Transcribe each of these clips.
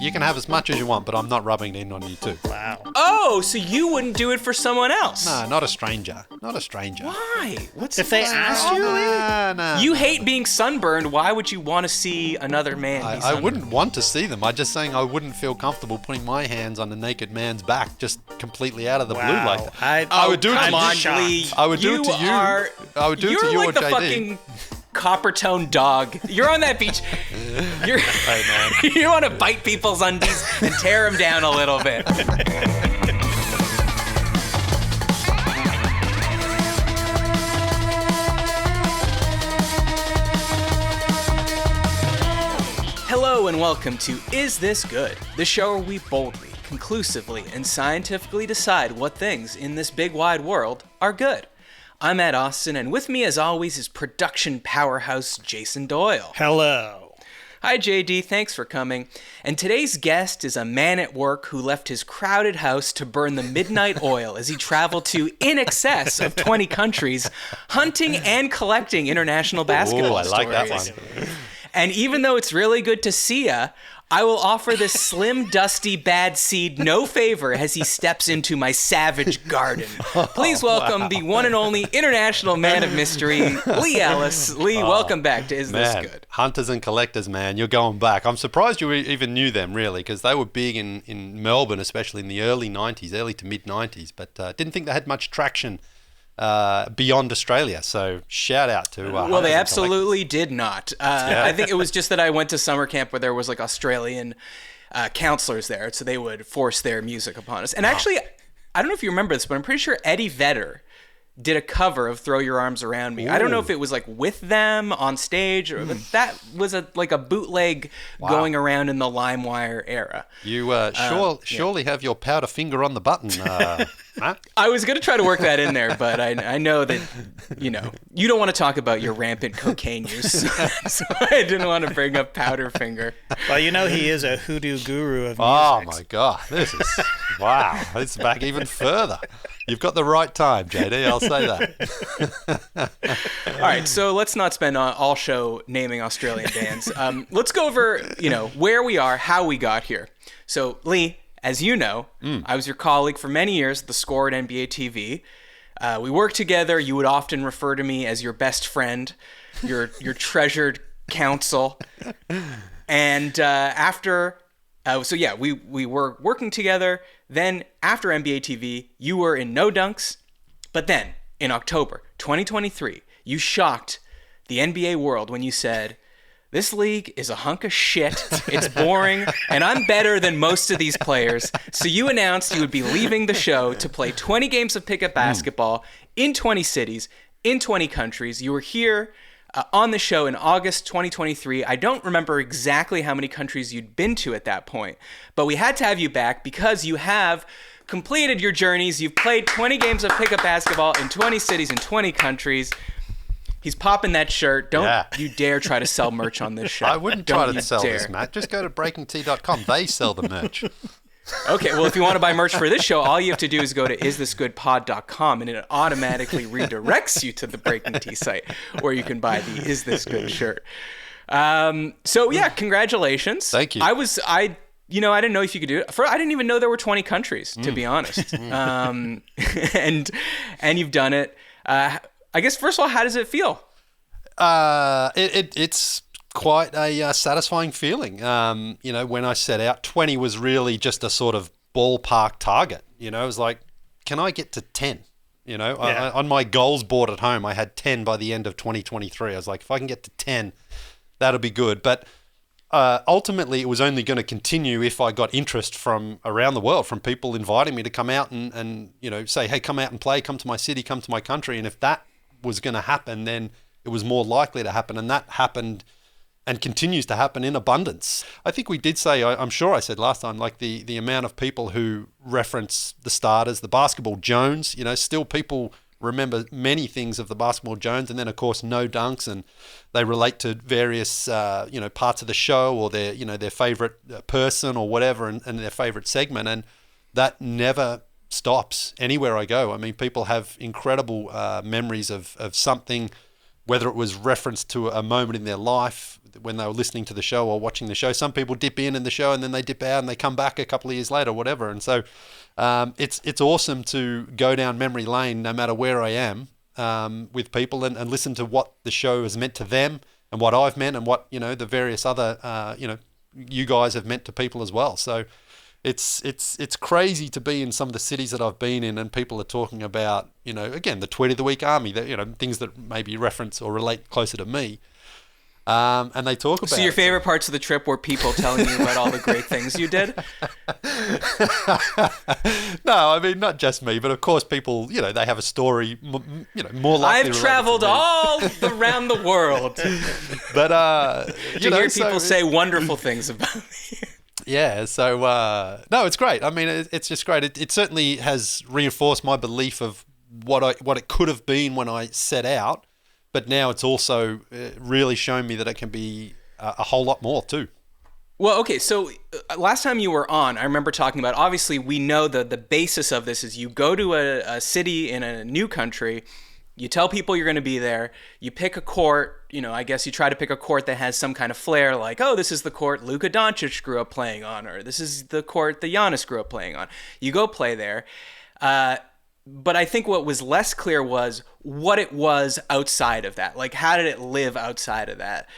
You can have as much as you want, but I'm not rubbing it in on you too. Wow. Oh, so you wouldn't do it for someone else? No, not a stranger. Not a stranger. Why? What's If they asked you, No. You hate being sunburned. Why would you want to see another man be I sunburned? wouldn't want to see them. I'm just saying I wouldn't feel comfortable putting my hands on a naked man's back just completely out of the blue like that. I would do it to come you. on, Lee. I would do it to you. I would do it to you You're or like the JD. fucking copper-toned dog. You're on that beach. You're, Hey, man. you want to bite people's undies and tear them down a little bit. Hello and welcome to Is This Good? The show where we boldly, conclusively, and scientifically decide what things in this big wide world are good. I'm Ed Austin, and with me as always is production powerhouse Jason Doyle. Hello. Hi JD, thanks for coming. And today's guest is a man at work who left his crowded house to burn the midnight oil as he traveled to in excess of 20 countries, hunting and collecting international basketball I like that stories. one. And even though it's really good to see ya, I will offer this slim, dusty, bad seed no favor as he steps into my savage garden. Please welcome the one and only international man of mystery, Leigh Ellis. Leigh, welcome back to Is This Good? Hunters and collectors, man, you're going back. I'm surprised you even knew them, really, because they were big in Melbourne, especially in the early 90s, early to mid-90s, but didn't think they had much traction beyond Australia. So shout out to well, they absolutely did not. I think it was just that I went to summer camp where there was like Australian counselors there, so they would force their music upon us. And actually, I don't know if you remember this, but I'm pretty sure Eddie Vedder did a cover of Throw Your Arms Around Me. Ooh. I don't know if it was like with them on stage, or but that was like a bootleg going around in the LimeWire era. You surely have your powder finger on the button, Matt. I was going to try to work that in there, but I know that, you don't want to talk about your rampant cocaine use. So I didn't want to bring up powder finger. Well, he is a hoodoo guru of music. Oh, my God. This is, wow. It's back even further. You've got the right time, JD. I'll say that. All right, so let's not spend all show naming Australian bands. Let's go over, where we are, how we got here. So, Leigh, as you know, I was your colleague for many years at the Score at NBA TV. We worked together. You would often refer to me as your best friend, your treasured counsel. And we were working together. Then after NBA TV, you were in No Dunks. But then in October 2023, you shocked the NBA world when you said, "This league is a hunk of shit. It's boring, and I'm better than most of these players." So you announced you would be leaving the show to play 20 games of pickup basketball in 20 cities, in 20 countries. You were here on the show in August 2023. I don't remember exactly how many countries you'd been to at that point, but we had to have you back because you have completed your journeys. You've played 20 games of pickup basketball in 20 cities and 20 countries. He's popping that shirt. Don't you dare try to sell merch on this show. I wouldn't try to sell this, Matt. Just go to breakingtea.com. They sell the merch. Okay, well, if you want to buy merch for this show, all you have to do is go to isthisgoodpod.com, and it automatically redirects you to the Breaking Tea site where you can buy the Is This Good shirt. So, congratulations. Thank you. I didn't know if you could do it. I didn't even know there were 20 countries, to be honest. And you've done it. I guess, first of all, how does it feel? It's quite a satisfying feeling. When I set out, 20 was really just a sort of ballpark target. It was like, can I get to 10? On my goals board at home, I had 10 by the end of 2023. I was like, if I can get to 10, that'll be good. But ultimately, it was only going to continue if I got interest from around the world, from people inviting me to come out and say, hey, come out and play, come to my city, come to my country. And if that was going to happen, then it was more likely to happen. And that happened and continues to happen in abundance. I think we did say, I'm sure I said last time, like the amount of people who reference the starters, the Basketball Jones, still people remember many things of the Basketball Jones, and then of course No Dunks, and they relate to various parts of the show or their favorite person or whatever, and their favorite segment, and that never stops anywhere I go. I mean, people have incredible memories of something whether it was reference to a moment in their life when they were listening to the show or watching the show. Some people dip in the show and then they dip out and they come back a couple of years later, whatever. And so it's awesome to go down memory lane no matter where I am with people and listen to what the show has meant to them and what I've meant and what, the various other, you guys have meant to people as well. So it's crazy to be in some of the cities that I've been in and people are talking about, again, the Tweet of the Week Army, that, things that maybe reference or relate closer to me. And they talk about. So your favorite parts of the trip were people telling you about all the great things you did? No, I mean, not just me, but of course people, they have a story, more likely. I've traveled all around the world. But, you hear people say wonderful things about me. Yeah, so, no, it's great. I mean, it's just great. It certainly has reinforced my belief of what it could have been when I set out. But now it's also really shown me that it can be a whole lot more too. Well, okay, so last time you were on, I remember talking about, obviously we know the basis of this is you go to a city in a new country, you tell people you're going to be there, you pick a court, I guess you try to pick a court that has some kind of flair, like, oh, this is the court Luka Doncic grew up playing on, or this is the court that Giannis grew up playing on. You go play there. But I think what was less clear was what it was outside of that. Like, how did it live outside of that?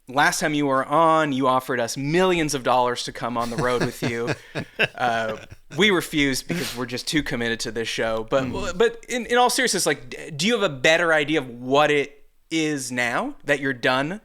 Last time you were on, you offered us millions of dollars to come on the road with you. We refused because we're just too committed to this show. But in all seriousness, like, do you have a better idea of what it is now that you're done?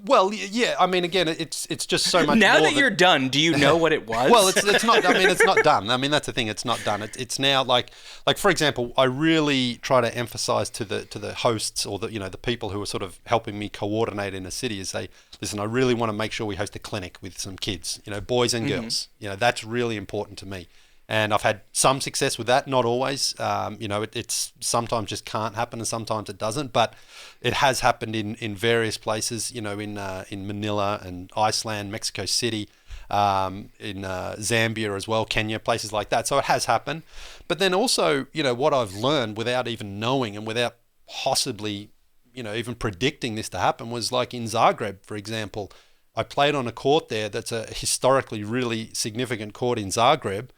Well, yeah. I mean, again, it's just so much. Now more that you're done, do you know what it was? Well, it's not. I mean, it's not done. I mean, that's the thing. It's not done. It's now like for example, I really try to emphasize to the hosts or the people who are sort of helping me coordinate in a city is say, listen, I really want to make sure we host a clinic with some kids, boys and girls. That's really important to me. And I've had some success with that, not always. It's sometimes just can't happen and sometimes it doesn't. But it has happened in various places, in Manila and Iceland, Mexico City, in Zambia as well, Kenya, places like that. So it has happened. But then also, what I've learned without even knowing and without possibly, even predicting this to happen was like in Zagreb, for example. I played on a court there that's a historically really significant court in Zagreb.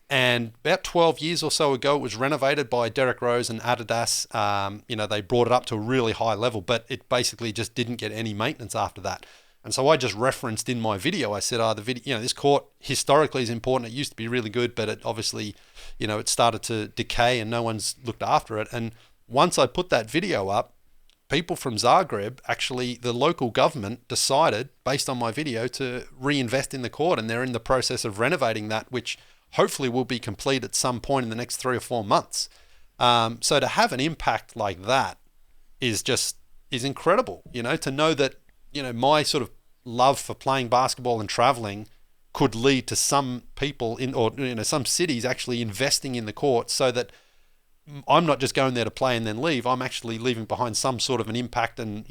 And about 12 years or so ago, it was renovated by Derrick Rose and Adidas. They brought it up to a really high level, but it basically just didn't get any maintenance after that. And so I just referenced in my video, I said, this court historically is important. It used to be really good, but it obviously, it started to decay and no one's looked after it. And once I put that video up, people from Zagreb, actually the local government decided, based on my video, to reinvest in the court. And they're in the process of renovating that, which hopefully will be complete at some point in the next 3 or 4 months. So to have an impact like that is incredible, to know that, my sort of love for playing basketball and traveling could lead to some people some cities actually investing in the court so that I'm not just going there to play and then leave. I'm actually leaving behind some sort of an impact, and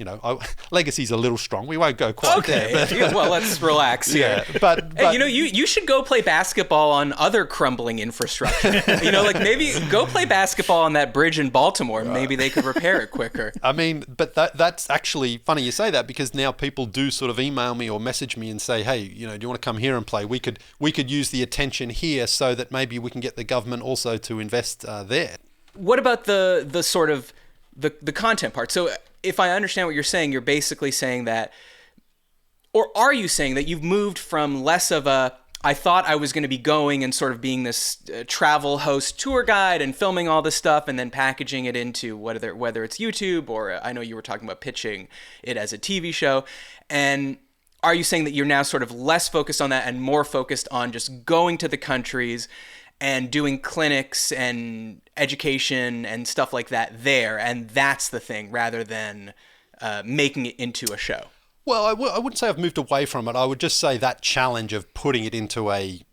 legacy's a little strong. We won't go quite there. But, well, let's relax here. Yeah, but hey, you should go play basketball on other crumbling infrastructure. Like maybe go play basketball on that bridge in Baltimore. Maybe they could repair it quicker. I mean, but that's actually funny you say that, because now people do sort of email me or message me and say, hey, do you want to come here and play? We could use the attention here so that maybe we can get the government also to invest there. What about the sort of the content part? So if I understand what you're saying, you're basically saying that, or are you saying that you've moved from less of I thought I was going to be going and sort of being this travel host tour guide and filming all this stuff and then packaging it into whether it's YouTube, or I know you were talking about pitching it as a TV show. And are you saying that you're now sort of less focused on that and more focused on just going to the countries and doing clinics and education and stuff like that there, and that's the thing, rather than making it into a show? Well, I wouldn't say I've moved away from it. I would just say that challenge of putting it into a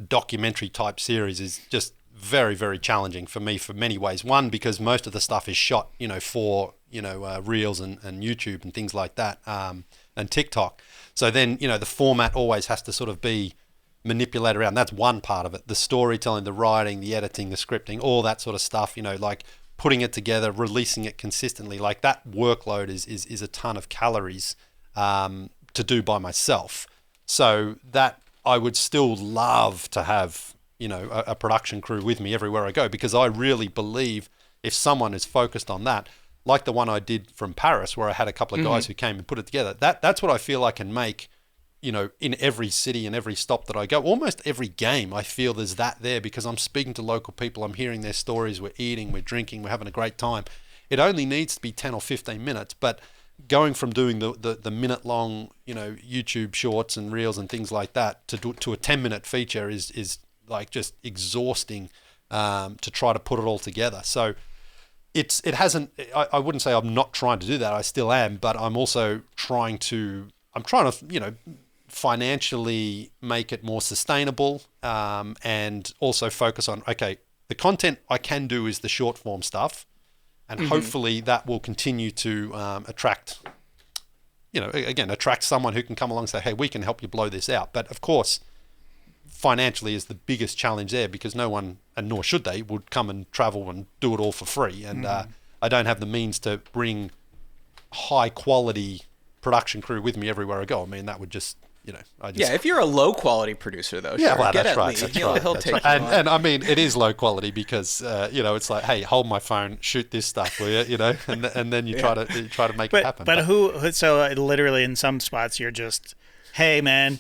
documentary type series is just very, very challenging for me for many ways. One, because most of the stuff is shot, for Reels and YouTube and things like that, and TikTok. So then, the format always has to sort of be manipulate around. That's one part of it. The storytelling, the writing, the editing, the scripting, all that sort of stuff, like putting it together, releasing it consistently, like that workload is a ton of calories to do by myself. So that I would still love to have, a production crew with me everywhere I go, because I really believe if someone is focused on that, like the one I did from Paris, where I had a couple of guys who came and put it together, that's what I feel I can make, in every city and every stop that I go. Almost every game, I feel there's that there, because I'm speaking to local people, I'm hearing their stories, we're eating, we're drinking, we're having a great time. It only needs to be 10 or 15 minutes, but going from doing the minute-long, YouTube shorts and reels and things like that to a 10-minute feature is like just exhausting to try to put it all together. So it hasn't. I wouldn't say I'm not trying to do that. I still am, but I'm also trying to financially make it more sustainable, and also focus on, okay, the content I can do is the short form stuff, and hopefully that will continue to attract someone who can come along and say, hey, we can help you blow this out. But of course, financially is the biggest challenge there, because no one, and nor should they, would come and travel and do it all for free. And I don't have the means to bring high quality production crew with me everywhere I go. I mean, that would just, if you're a low quality producer though, yeah, sure, well, get that's at right. Leigh. He'll take you on. And I mean, it is low quality because it's like, hey, hold my phone, shoot this stuff, will you? And then you try to make it happen. But so literally in some spots you're just, hey man,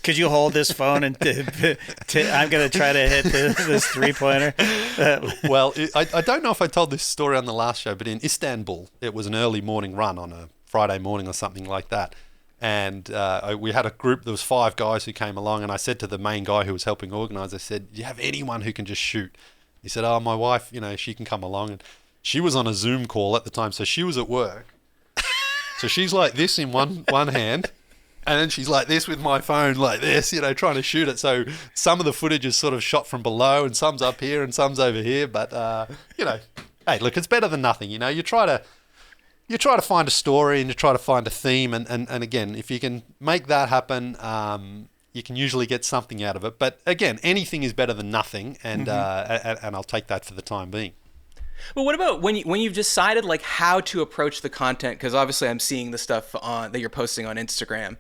could you hold this phone and I'm going to try to hit this 3-pointer? Well, I don't know if I told this story on the last show, but in Istanbul, it was an early morning run on a Friday morning or something like that. And we had a group, there was 5 guys who came along, and I said to the main guy who was helping organize, I said, do you have anyone who can just shoot? He said, oh, my wife, she can come along. And she was on a Zoom call at the time, so she was at work. So she's like this in one hand, and then she's like this with my phone like this, trying to shoot it. So some of the footage is sort of shot from below, and some's up here and some's over here. But, hey, look, it's better than nothing. You try to find a story and you try to find a theme. And again, if you can make that happen, you can usually get something out of it. But again, anything is better than nothing. And I'll take that for the time being. Well, what about when you've decided like how to approach the content? Because obviously I'm seeing the stuff that you're posting on Instagram.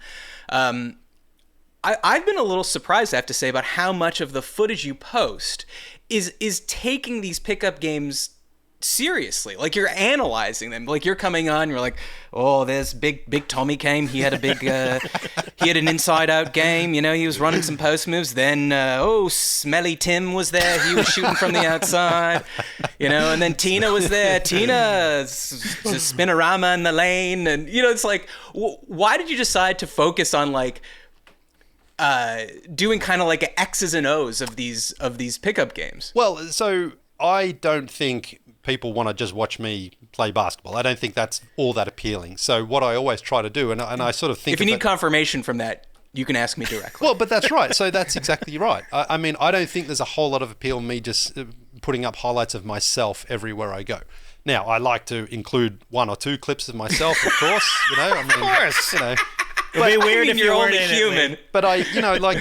I've been a little surprised, I have to say, about how much of the footage you post is taking these pickup games seriously. Like you're analyzing them. Like you're coming on, you're like, oh, there's big Tommy came. He had a big, he had an inside out game. He was running some post moves. Then, Smelly Tim was there. He was shooting from the outside, and then Tina was there. Tina's spinorama in the lane. And, it's like, why did you decide to focus on like, doing kind of like X's and O's of these pickup games? Well, so I don't think people want to just watch me play basketball. I don't think that's all that appealing. So what I always try to do, and I sort of think... If you need confirmation from that, you can ask me directly. Well, but that's right. So that's exactly right. I mean, I don't think there's a whole lot of appeal in me just putting up highlights of myself everywhere I go. Now, I like to include 1 or 2 clips of myself, of course. Of course. It'd be weird if you're you only weren't human. It, but I, like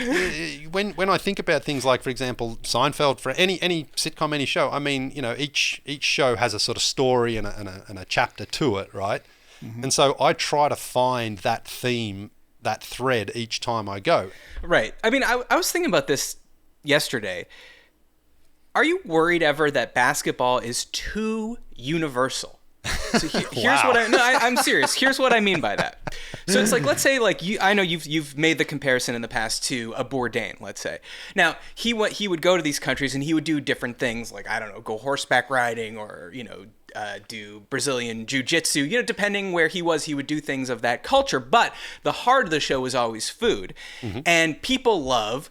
when I think about things like, for example, Seinfeld, for any sitcom, any show, I mean, each show has a sort of story and a chapter to it, right? Mm-hmm. And so I try to find that theme, that thread each time I go. Right. I mean, I was thinking about this yesterday. Are you worried ever that basketball is too universal? So here's what I'm serious. Here's what I mean by that. So it's like, let's say like I know you've made the comparison in the past to a Bourdain, let's say. Now, he would go to these countries and he would do different things like, I don't know, go horseback riding or, do Brazilian jiu-jitsu, depending where he was, he would do things of that culture. But the heart of the show was always food. Mm-hmm. And people love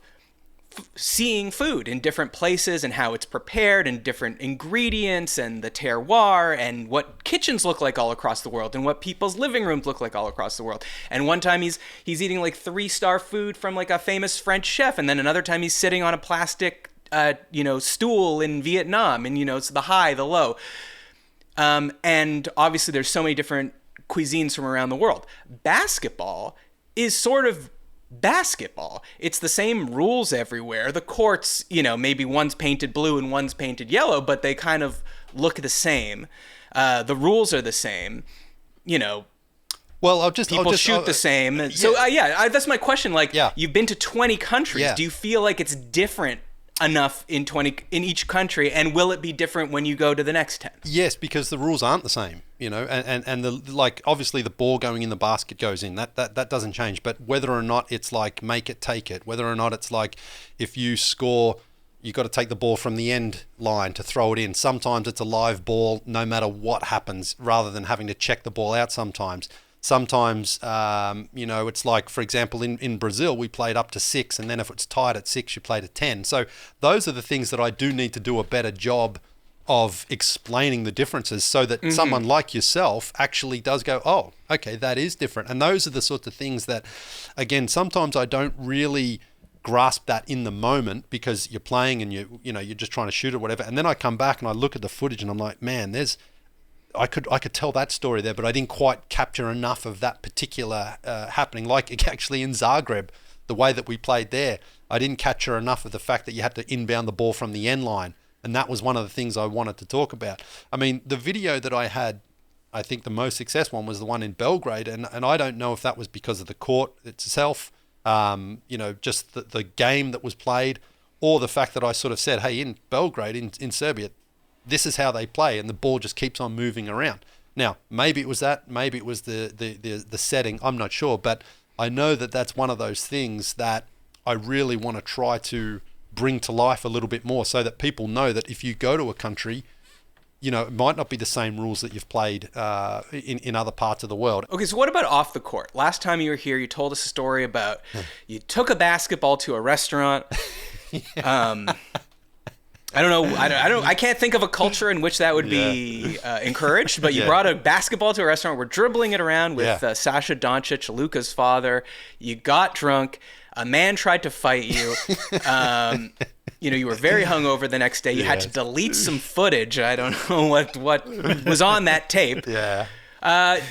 seeing food in different places and how it's prepared and different ingredients and the terroir and what kitchens look like all across the world and what people's living rooms look like all across the world. And one time he's eating like 3-star food from like a famous French chef, and then another time he's sitting on a plastic stool in Vietnam, and it's the high, the low. And obviously there's so many different cuisines from around the world. Basketball is sort of basketball. It's the same rules everywhere. The courts, maybe one's painted blue and one's painted yellow, but they kind of look the same. The rules are the same. Well, I'll shoot the same. So that's my question. You've been to 20 countries. Yeah. Do you feel like it's different enough in each country, and will it be different when you go to the next 10? Yes, because the rules aren't the same, and obviously the ball going in the basket goes in. That doesn't change. But whether or not it's like make it, take it, whether or not it's like if you score, you got to take the ball from the end line to throw it in. Sometimes it's a live ball, no matter what happens, rather than having to check the ball out sometimes. Sometimes, it's like, for example, in Brazil, we played up to 6, and then if it's tied at 6, you play to 10. So those are the things that I do need to do a better job of explaining the differences so that someone like yourself actually does go, oh, okay, that is different. And those are the sorts of things that, again, sometimes I don't really grasp that in the moment because you're playing and you're just trying to shoot or whatever. And then I come back and I look at the footage and I'm like, man, I could tell that story there, but I didn't quite capture enough of that particular happening. Like actually in Zagreb, the way that we played there, I didn't capture enough of the fact that you had to inbound the ball from the end line. And that was one of the things I wanted to talk about. I mean, the video that I had, I think the most success one was the one in Belgrade. And I don't know if that was because of the court itself, just the game that was played, or the fact that I sort of said, hey, in Belgrade, in Serbia, this is how they play, and the ball just keeps on moving around. Now, maybe it was that, maybe it was the setting, I'm not sure, but I know that that's one of those things that I really want to try to bring to life a little bit more so that people know that if you go to a country, it might not be the same rules that you've played in other parts of the world. Okay, so what about off the court? Last time you were here, you told us a story about you took a basketball to a restaurant. I don't know. I can't think of a culture in which that would be encouraged. But you brought a basketball to a restaurant. We're dribbling it around with Sasha Doncic, Luka's father. You got drunk. A man tried to fight you. You were very hungover the next day. You had to delete some footage. I don't know what was on that tape. Yeah. I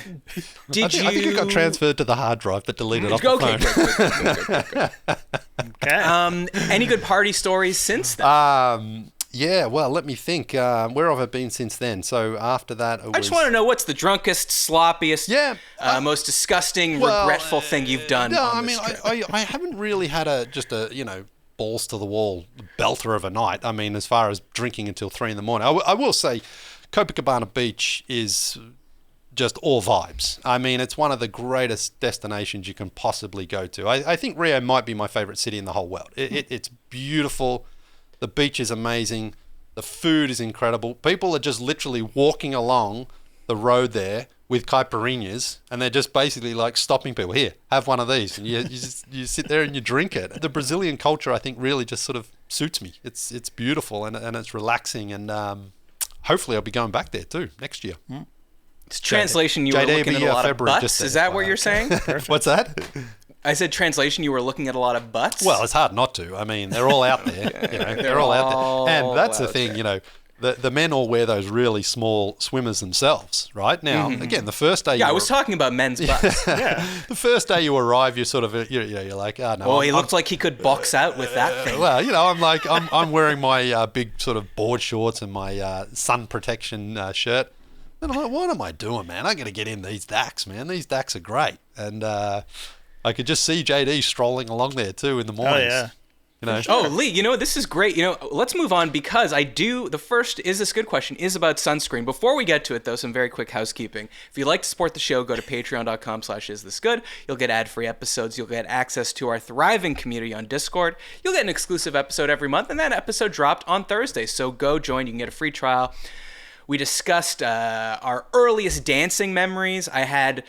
think it got transferred to the hard drive, but deleted off the phone. Okay. Any good party stories since then? Yeah, well, let me think. Where have I been since then? So after that, I just want to know what's the drunkest, sloppiest, most disgusting, regretful thing you've done. No, on this trip? I haven't really had a balls to the wall belter of a night. I mean, as far as drinking until 3 a.m. I will say, Copacabana Beach is just all vibes. I mean, it's one of the greatest destinations you can possibly go to. I think Rio might be my favorite city in the whole world. It's beautiful. The beach is amazing. The food is incredible. People are just literally walking along the road there with caipirinhas, and they're just basically like stopping people. Here, have one of these. And you sit there and you drink it. The Brazilian culture, I think, really just sort of suits me. It's beautiful and it's relaxing, and hopefully I'll be going back there too next year. It's translation, you were looking at a lot of butts? Is that what you're saying? What's that? I said translation, you were looking at a lot of butts? Well, it's hard not to. I mean, they're all out there. They're all out there. And that's the thing, the men all wear those really small swimmers themselves, right? Now, again, the first day... Yeah, I was talking about men's butts. The first day you arrive, you're sort of, you're like, oh, no. Oh, he looked like he could box out with that thing. Well, I'm wearing my big sort of board shorts and my sun protection shirt. And I'm like, what am I doing, man? I got to get in these DACs, man. These DACs are great. And I could just see JD strolling along there too in the mornings. Oh, yeah. Oh, Leigh, this is great. Let's move on because the first Is This Good question is about sunscreen. Before we get to it, though, some very quick housekeeping. If you'd like to support the show, go to patreon.com/isthisgood. You'll get ad-free episodes. You'll get access to our thriving community on Discord. You'll get an exclusive episode every month, and that episode dropped on Thursday. So go join. You can get a free trial. We discussed our earliest dancing memories. I had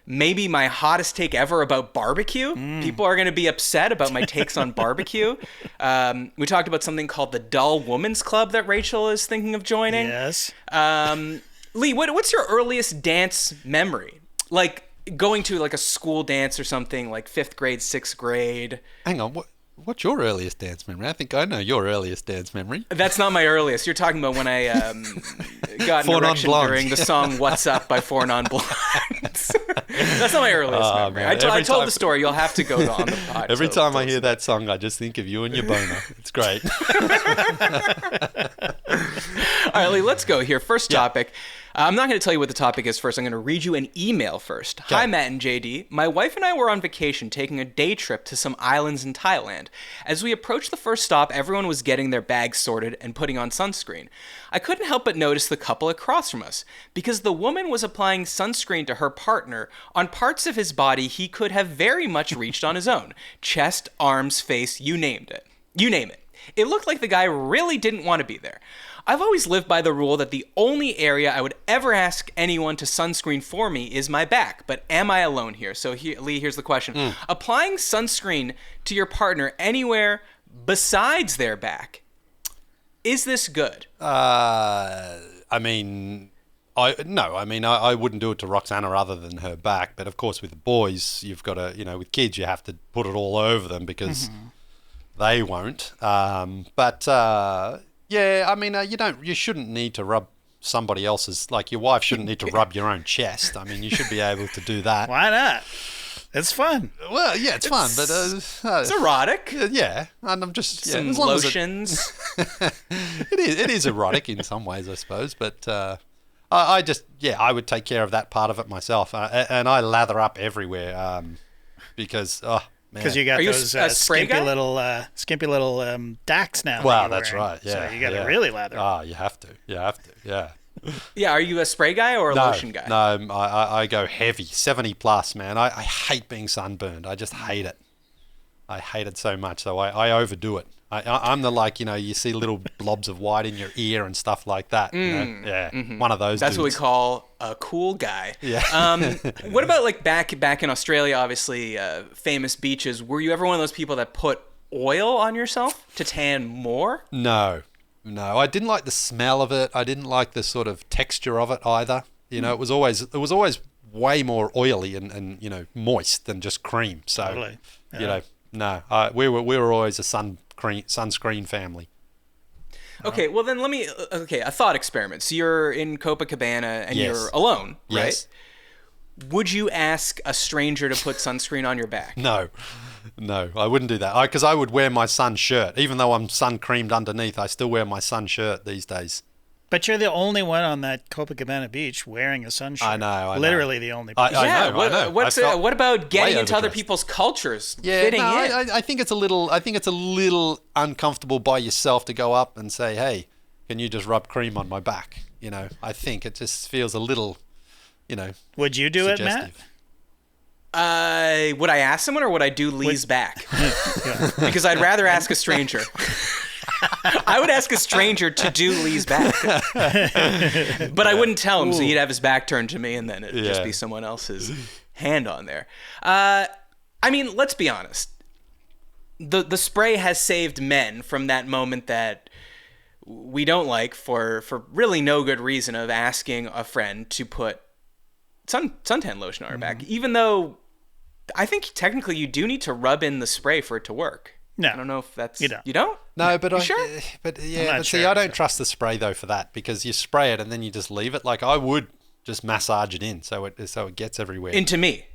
maybe my hottest take ever about barbecue. People are going to be upset about my takes on barbecue. We talked about something called the Dull Woman's Club that Rachel is thinking of joining. Yes. Leigh, what's your earliest dance memory? Like going to like a school dance or something, like 5th grade, 6th grade. Hang on, what? What's your earliest dance memory? I think I know your earliest dance memory. That's not my earliest. You're talking about when I got an Four erection Non-Blondes. during the song "What's Up" by Four Non-Blondes. That's not my earliest memory. man. I Every told time- the story. You'll have to go on the pod. Every time I hear that song, I just think of you and your boner. It's great. All right, Lee, let's go here. First topic. I'm not going to tell you what the topic is first. I'm going to read you an email first. Okay. Hi, Matt and JD. My wife and I were on vacation taking a day trip to some islands in Thailand. As we approached the first stop, everyone was getting their bags sorted and putting on sunscreen. I couldn't help but notice the couple across from us, because the woman was applying sunscreen to her partner on parts of his body he could have very much reached on his own. Chest, arms, face, you named it. You name it. It looked like the guy really didn't want to be there. I've always lived by the rule that the only area I would ever ask anyone to sunscreen for me is my back, but am I alone here? So Lee, here's the question. Applying sunscreen to your partner anywhere besides their back, is this good? I wouldn't do it to Roxana other than her back. But of course, with the boys, you've got to, with kids, you have to put it all over them because they won't. You shouldn't need to rub somebody else's, like your wife shouldn't need to rub your own chest. I mean, you should be able to do that. Why not? It's fun. Well, yeah, it's fun, but It's erotic. yeah, and I'm just Some as long lotions. it is erotic in some ways, I suppose, but I would take care of that part of it myself, and I lather up everywhere because Because you got Are you those a spray skimpy guy? little DACs now. Well, that you're that's wearing. right. Yeah, So you got to yeah. really lather. You have to. Yeah. Yeah, are you a spray guy or a lotion guy? No, I go heavy, 70 plus, man. I hate being sunburned. I just hate it. I hate it so much, so I overdo it. I'm the you see little blobs of white in your ear and stuff like that. One of those. That's what we dudes. call a cool guy. Yeah. What about back in Australia, obviously famous beaches? Were you ever one of those people that put oil on yourself to tan more? No, I didn't like the smell of it. I didn't like the sort of texture of it either. It was always way more oily and moist than just cream. So Totally. Yeah. we were always a sunscreen family. Okay, well then a thought experiment. So you're in Copacabana and Yes. you're alone, right? Yes. Would you ask a stranger to put sunscreen on your back? No, I wouldn't do that. Because I would wear my sun shirt. Even though I'm sun creamed underneath, I still wear my sun shirt these days. But you're the only one on that Copacabana Beach wearing a sun shirt. I know. Literally the only I person. know. I know. What about getting way into other overdressed. people's cultures? Yeah, fitting in. I think it's a little uncomfortable by yourself to go up and say, "Hey, can you just rub cream on my back?" I think it just feels a little, Would you do suggestive. it, Matt? Would I ask someone or would I do Lee's back? Because I'd rather ask a stranger. I would ask a stranger to do Lee's back. But I wouldn't tell him, so he'd have his back turned to me and then it'd just be someone else's hand on there. Let's be honest. The spray has saved men from that moment that we don't like for really no good reason of asking a friend to put suntan lotion on our back, even though I think technically you do need to rub in the spray for it to work. No. I don't know if that's... You don't. You don't? No, but sure? see, I don't trust the spray though for that because you spray it and then you just leave it. Like I would just massage it in so it gets everywhere. Into me.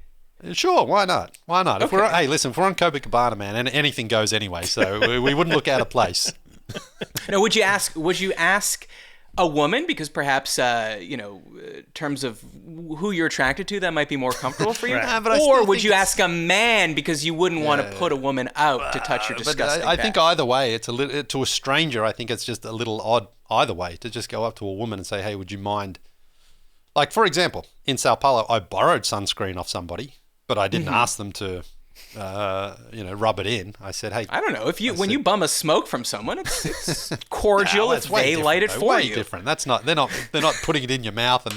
Sure, why not? Okay. If we're on Copacabana, man, and anything goes anyway, so we wouldn't look out of place. Now, would you ask a woman, because perhaps terms of who you're attracted to, that might be more comfortable for you? Right. Nah, but I or still would think you it's- ask a man because you wouldn't want to put a woman out to touch your disgusting I think back? either way, it's a little to a stranger. I think it's just a little odd either way to just go up to a woman and say, "Hey, would you mind?" Like for example, in Sao Paulo, I borrowed sunscreen off somebody, but I didn't ask them to, rub it in. I said, "Hey, I don't know. When you bum a smoke from someone, it's cordial if way they different, light it though, for way you. different. That's not. They're not putting it in your mouth and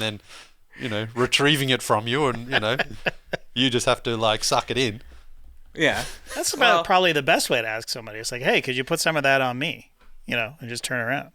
then, retrieving it from you, and you just have to like suck it in. Yeah. That's about probably the best way to ask somebody. It's like, hey, could you put some of that on me? And just turn around.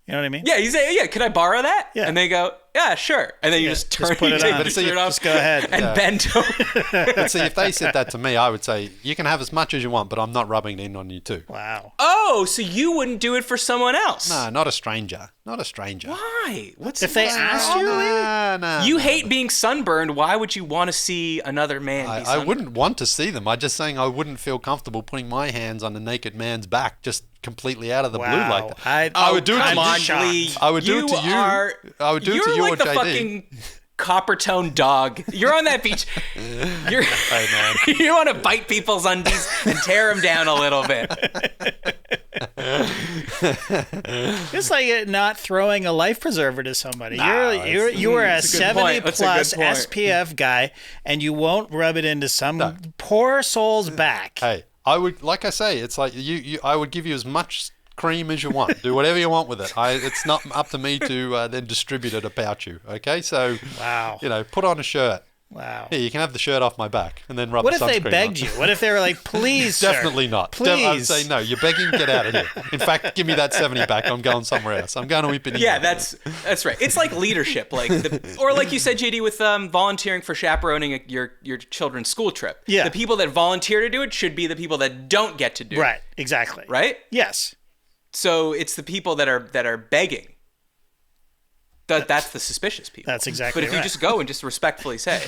You know what I mean? Yeah, you say, "Yeah, could I borrow that?" Yeah. And they go, yeah, sure. And then you just turn put it take on. the shirt off. Just go ahead. And bend over. But see, if they said that to me, I would say, you can have as much as you want, but I'm not rubbing it in on you too. Wow. Oh, so you wouldn't do it for someone else? No, not a stranger. Not a stranger. Why? What's If they asked you, No. you hate being sunburned. Why would you want to see another man be I sunburned? wouldn't want to see them. I'm just saying I wouldn't feel comfortable putting my hands on a naked man's back just completely out of the blue like that. I would do it to come on, you. Lee. I would do it to you. I would do it to you You're or like the JD. fucking copper tone dog. You're on that beach. You're, Hey, man. you want to bite people's undies and tear them down a little bit. It's like not throwing a life preserver to somebody. You are a That's a good 70 point. That's a good plus point. SPF guy, and you won't rub it into some poor soul's back. Hey, I would, like I say, it's like I would give you as much cream as you want. Do whatever you want with it. It's not up to me to then distribute it about you. Okay, so Wow. put on a shirt. Wow. Here, you can have the shirt off my back and then rub What the if they sunscreen begged on. you? What if they were like, please, sir, Definitely not. Please. I'd say no. You're begging. Get out of here. In fact, give me that 70 back. I'm going somewhere else. I'm going to Ipanema. Yeah, that's right. It's like leadership, or like you said, JD, with volunteering for chaperoning your children's school trip. Yeah. The people that volunteer to do it should be the people that don't get to do it. Right. Exactly. Right. Yes. So it's the people that are begging. That's the suspicious people. That's exactly But if you right. just go and just respectfully say,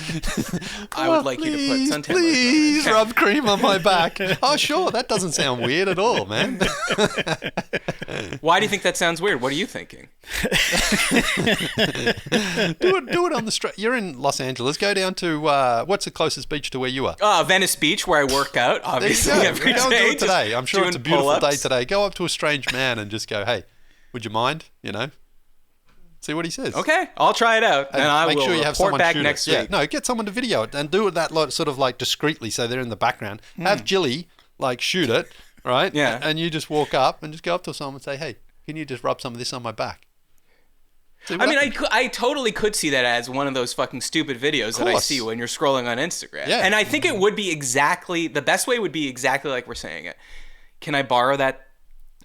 I would like you to put suntan lotion on Please my rub cream on my back. Oh, sure. That doesn't sound weird at all, man. Why do you think that sounds weird? What are you thinking? Do it on the street. You're in Los Angeles. Go down to what's the closest beach to where you are? Venice Beach, where I work out, There you obviously, go. every Go and day. do it today. just I'm sure it's a doing beautiful day pull-ups. today. Go up to a strange man and just go, hey, would you mind? See what he says. Okay, I'll try it out, and I Make will sure you have report someone back shoot next it. Yeah, week. no, get someone to video it and do it that sort of like discreetly, so they're in the background. Have Jilly shoot it, right? Yeah. And you just walk up and just go up to someone and say, hey, can you just rub some of this on my back? See what I mean, happens. I totally could see that as one of those fucking stupid videos that I course. see when you're scrolling on Instagram. Yeah. And I think it would be the best way would be exactly like we're saying it. Can I borrow that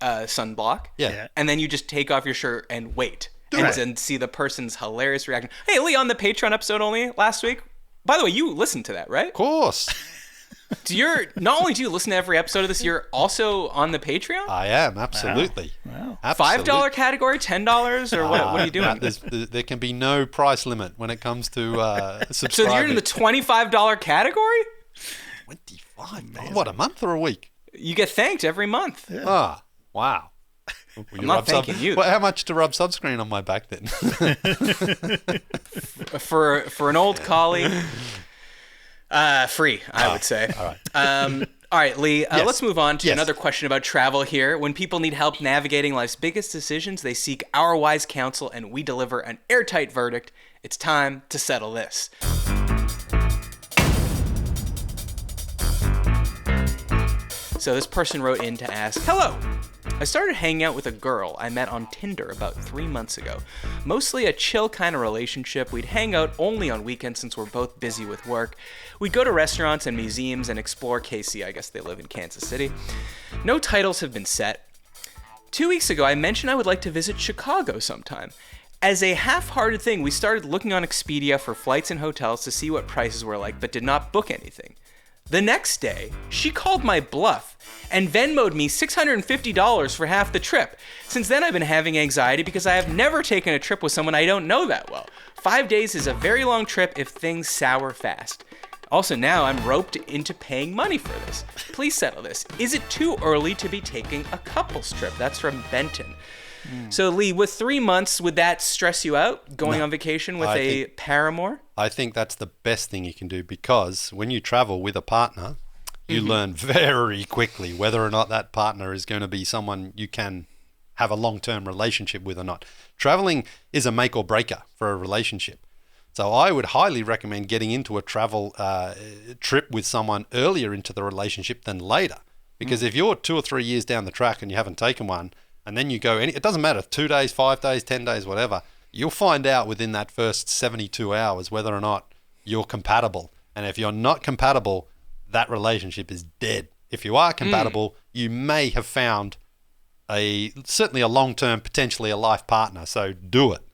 sunblock? Yeah. And then you just take off your shirt and wait. Do and it. then see the person's hilarious reaction. Hey, Lee, on the Patreon episode only last week. By the way, you listened to that, right? Of course. Not only do you listen to every episode of this, you're also on the Patreon? I am, absolutely. Wow. Absolutely. $5 category, $10, or what are you doing? There can be no price limit when it comes to So subscribing. you're in the $25 category? 25, man. What, a month or a week? You get thanked every month. Ah, wow. Will you not rub thanking you. Well, how much to rub sunscreen on my back then? For an old colleague, free, I would say. All right. All right, Lee, let's move on to Yes. another question about travel here. When people need help navigating life's biggest decisions, they seek our wise counsel, and we deliver an airtight verdict. It's time to settle this. So this person wrote in to ask, hello, I started hanging out with a girl I met on Tinder about 3 months ago. Mostly a chill kind of relationship. We'd hang out only on weekends since we're both busy with work. We'd go to restaurants and museums and explore KC. I guess they live in Kansas City. No titles have been set. 2 weeks ago, I mentioned I would like to visit Chicago sometime. As a half-hearted thing, we started looking on Expedia for flights and hotels to see what prices were like, but did not book anything. The next day, she called my bluff and Venmo'd me $650 for half the trip. Since then, I've been having anxiety because I have never taken a trip with someone I don't know that well. 5 days is a very long trip if things sour fast. Also, now I'm roped into paying money for this. Please settle this. Is it too early to be taking a couples trip? That's from Benton. So, Lee, with 3 months, would that stress you out, going on vacation with a paramour? I think that's the best thing you can do, because when you travel with a partner, you learn very quickly whether or not that partner is going to be someone you can have a long-term relationship with or not. Traveling is a make or breaker for a relationship. So I would highly recommend getting into a travel trip with someone earlier into the relationship than later. Because if you're 2 or 3 years down the track and you haven't taken one, and then you go, it doesn't matter, 2 days, 5 days, 10 days, whatever, you'll find out within that first 72 hours whether or not you're compatible. And if you're not compatible, that relationship is dead. If you are compatible, you may have found certainly a long-term, potentially a life partner. So do it.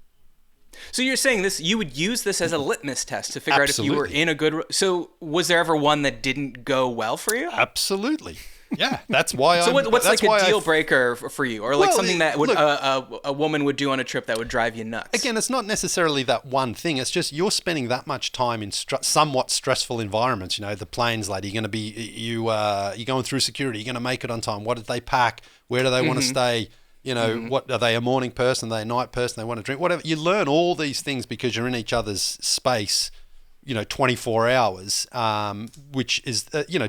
So you're saying this, you would use this as a litmus test to figure out if you were Absolutely. in a good... So was there ever one that didn't go well for you? Absolutely. Yeah, that's why So what's that's like why a deal breaker for you? Or like Well, something that would look- a woman would do on a trip that would drive you nuts? Again, it's not necessarily that one thing. It's just you're spending that much time in somewhat stressful environments. You know, the plane's late. You're going to be you're going through security. You're going to make it on time. What did they pack? Where do they want to stay? You know, what are they, a morning person? Are they a night person? They want to drink. Whatever. You learn all these things because you're in each other's space. 24 hours, which is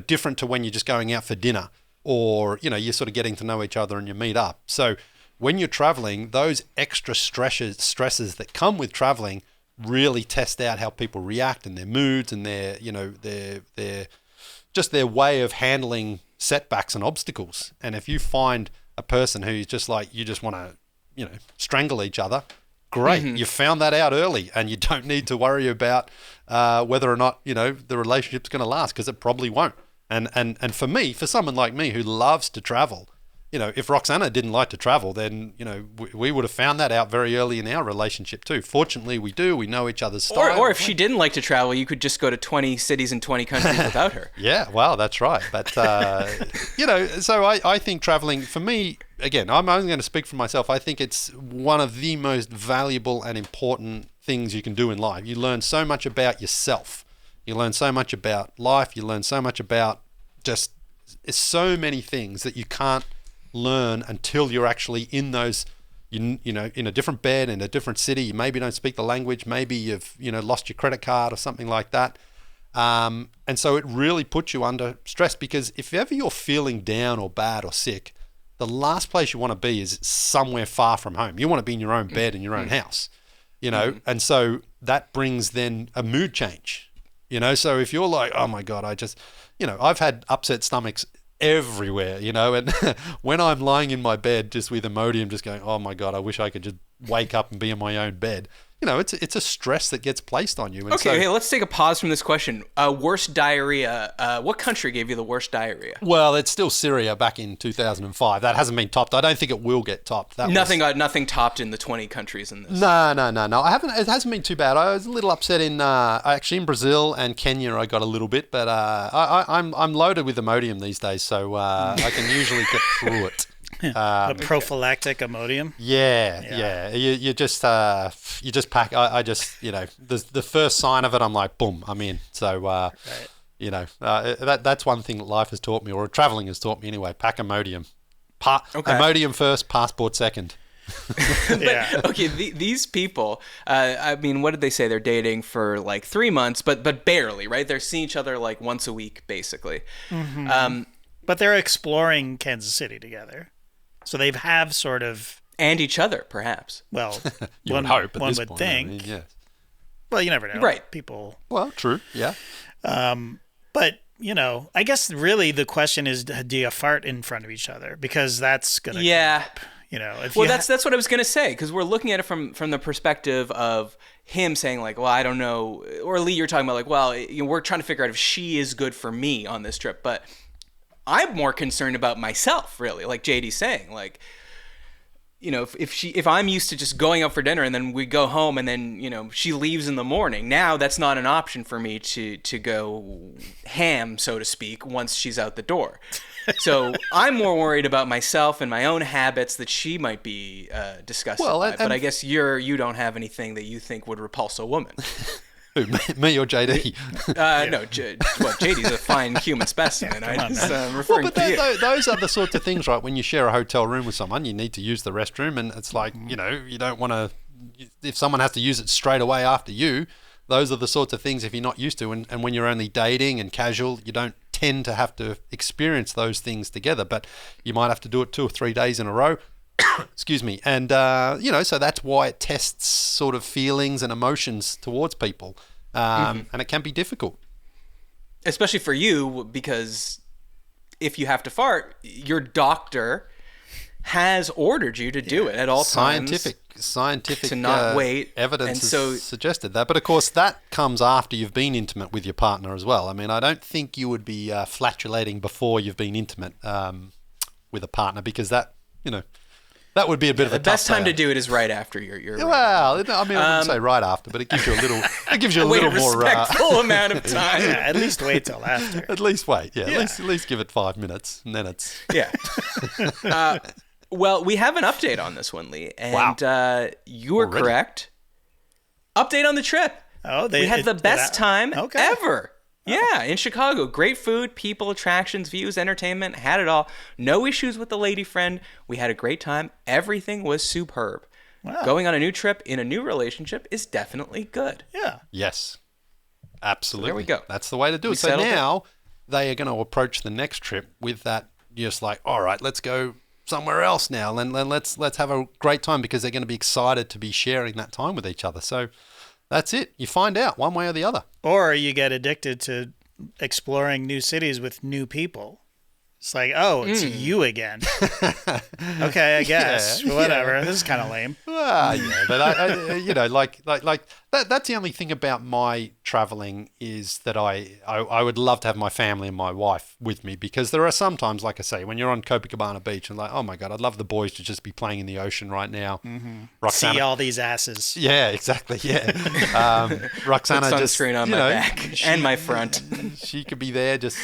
different to when you're just going out for dinner. Or, you're sort of getting to know each other and you meet up. So when you're traveling, those extra stresses that come with traveling really test out how people react and their moods and their just their way of handling setbacks and obstacles. And if you find a person who's just like, you just want to, strangle each other, great. You found that out early and you don't need to worry about whether or not, the relationship's going to last, because it probably won't. And for me, for someone like me who loves to travel, if Roxana didn't like to travel, then, we would have found that out very early in our relationship too. Fortunately, we do. We know each other's style. Or if she didn't like to travel, you could just go to 20 cities in 20 countries without her. Yeah, well, that's right. But, so I think traveling, for me, again, I'm only going to speak for myself. I think it's one of the most valuable and important things you can do in life. You learn so much about yourself. You learn so much about life. You learn so much about just so many things that you can't learn until you're actually in those, in a different bed, in a different city. You maybe don't speak the language. Maybe you've, lost your credit card or something like that. And so it really puts you under stress, because if ever you're feeling down or bad or sick, the last place you want to be is somewhere far from home. You want to be in your own bed in your own house, and so that brings then a mood change. So if you're like, oh my God, I've had upset stomachs everywhere, and when I'm lying in my bed just with Imodium, just going, oh my God, I wish I could just wake up and be in my own bed. It's a stress that gets placed on you. And okay, let's take a pause from this question. Worst diarrhea. What country gave you the worst diarrhea? Well, it's still Syria back in 2005. That hasn't been topped. I don't think it will get topped. Nothing topped in the 20 countries in this. No. I haven't. It hasn't been too bad. I was a little upset in actually in Brazil and Kenya. I got a little bit, but I'm loaded with Imodium these days, so I can usually get through it. A prophylactic Imodium. Yeah. You just pack. I just the first sign of it, I'm like, boom, I'm in. So that's one thing that life has taught me, or traveling has taught me anyway. Pack Imodium. Imodium first, passport second. Okay, these people, what did they say? They're dating for like 3 months, but barely, right? They're seeing each other like once a week, basically. Mm-hmm. But they're exploring Kansas City together. So they have sort of... And each other, perhaps. Well, you would hope at one this would point. think. Yes. Well, you never know. Right. People... Well, true. Yeah. But, I guess really the question is, do you fart in front of each other? Because that's going to... Yeah. That's what I was going to say, because we're looking at it from the perspective of him saying like, well, I don't know. Or Leigh, you're talking about like, well, we're trying to figure out if she is good for me on this trip. But I'm more concerned about myself, really, like JD's saying, like, if I'm used to just going out for dinner and then we go home and then, she leaves in the morning, now that's not an option for me to go ham, so to speak, once she's out the door. So I'm more worried about myself and my own habits that she might be disgusted by. But I guess you don't have anything that you think would repulse a woman. Who, me or JD? No, JD's a fine human specimen. I'm referring to you. Those are the sorts of things, right? When you share a hotel room with someone, you need to use the restroom, and it's like, you don't want to. If someone has to use it straight away after you, those are the sorts of things if you're not used to, and when you're only dating and casual, you don't tend to have to experience those things together, but you might have to do it 2 or 3 days in a row. Excuse me. And, so that's why it tests sort of feelings and emotions towards people. And it can be difficult. Especially for you, because if you have to fart, your doctor has ordered you to do it at all times. Scientific to not wait. Evidence has suggested that. But, of course, that comes after you've been intimate with your partner as well. I mean, I don't think you would be flatulating before you've been intimate with a partner, because that, That would be a bit of a The best tough time day. to do it is right after your Well, I mean, I wouldn't say right after, but it gives you a little. It gives you a wait little a more. respectful amount of time. Yeah, at least wait till after. At least wait. Yeah. Yeah. At least give it 5 minutes, and then it's. Yeah. Well, we have an update on this one, Lee, and you were Already? correct. Update on the trip. Oh, We had the best time Okay. ever. Yeah, in Chicago. Great food, people, attractions, views, entertainment, had it all. No issues with the lady friend. We had a great time. Everything was superb. Wow. Going on a new trip in a new relationship is definitely good. Yeah. Yes. Absolutely. there we go. That's the way to do We it. So settled it. now they are going to approach the next trip with that, just like, all right, let's go somewhere else now, and let's have a great time, because they're going to be excited to be sharing that time with each other. So that's it. You find out one way or the other. Or you get addicted to exploring new cities with new people. It's like, oh, it's you again. Okay, I guess. Yeah, Whatever. This is kind of lame. Yeah, but I you know, like that. That's the only thing about my traveling, is that I would love to have my family and my wife with me, because there are sometimes, like I say, when you're on Copacabana Beach and like, oh my God, I'd love the boys to just be playing in the ocean right now. See all these asses. Yeah, exactly. Yeah, Roxana Put just sunscreen on my back and my front. she could be there, just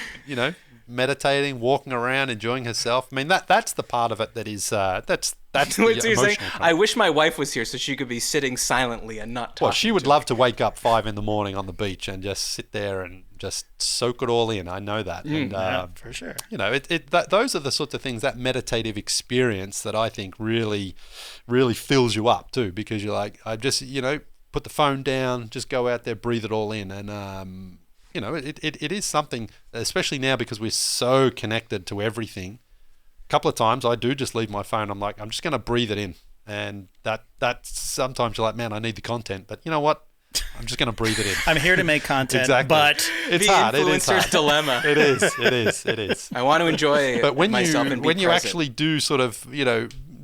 meditating, walking around, enjoying herself. I mean, that's the part of it that is that's the Wait, so you're saying, emotional part. I wish my wife was here so she could be sitting silently and not talking. Well, she would to love to wake up 5 a.m. on the beach and just sit there and just soak it all in. I know that. And, Yeah, for sure. those are the sorts of things, that meditative experience, that I think really, really fills you up too, because you're like, I just, put the phone down, just go out there, breathe it all in. And, it is something, especially now because we're so connected to everything. A couple of times I do just leave my phone. I'm like, I'm just going to breathe it in. And that sometimes you're like, man, I need the content. But you know what? I'm just going to breathe it in. I'm here to make content, Exactly. but It's the hard. It is influencer's hard. dilemma. It is. I want to enjoy But when myself and be you present. actually do sort of,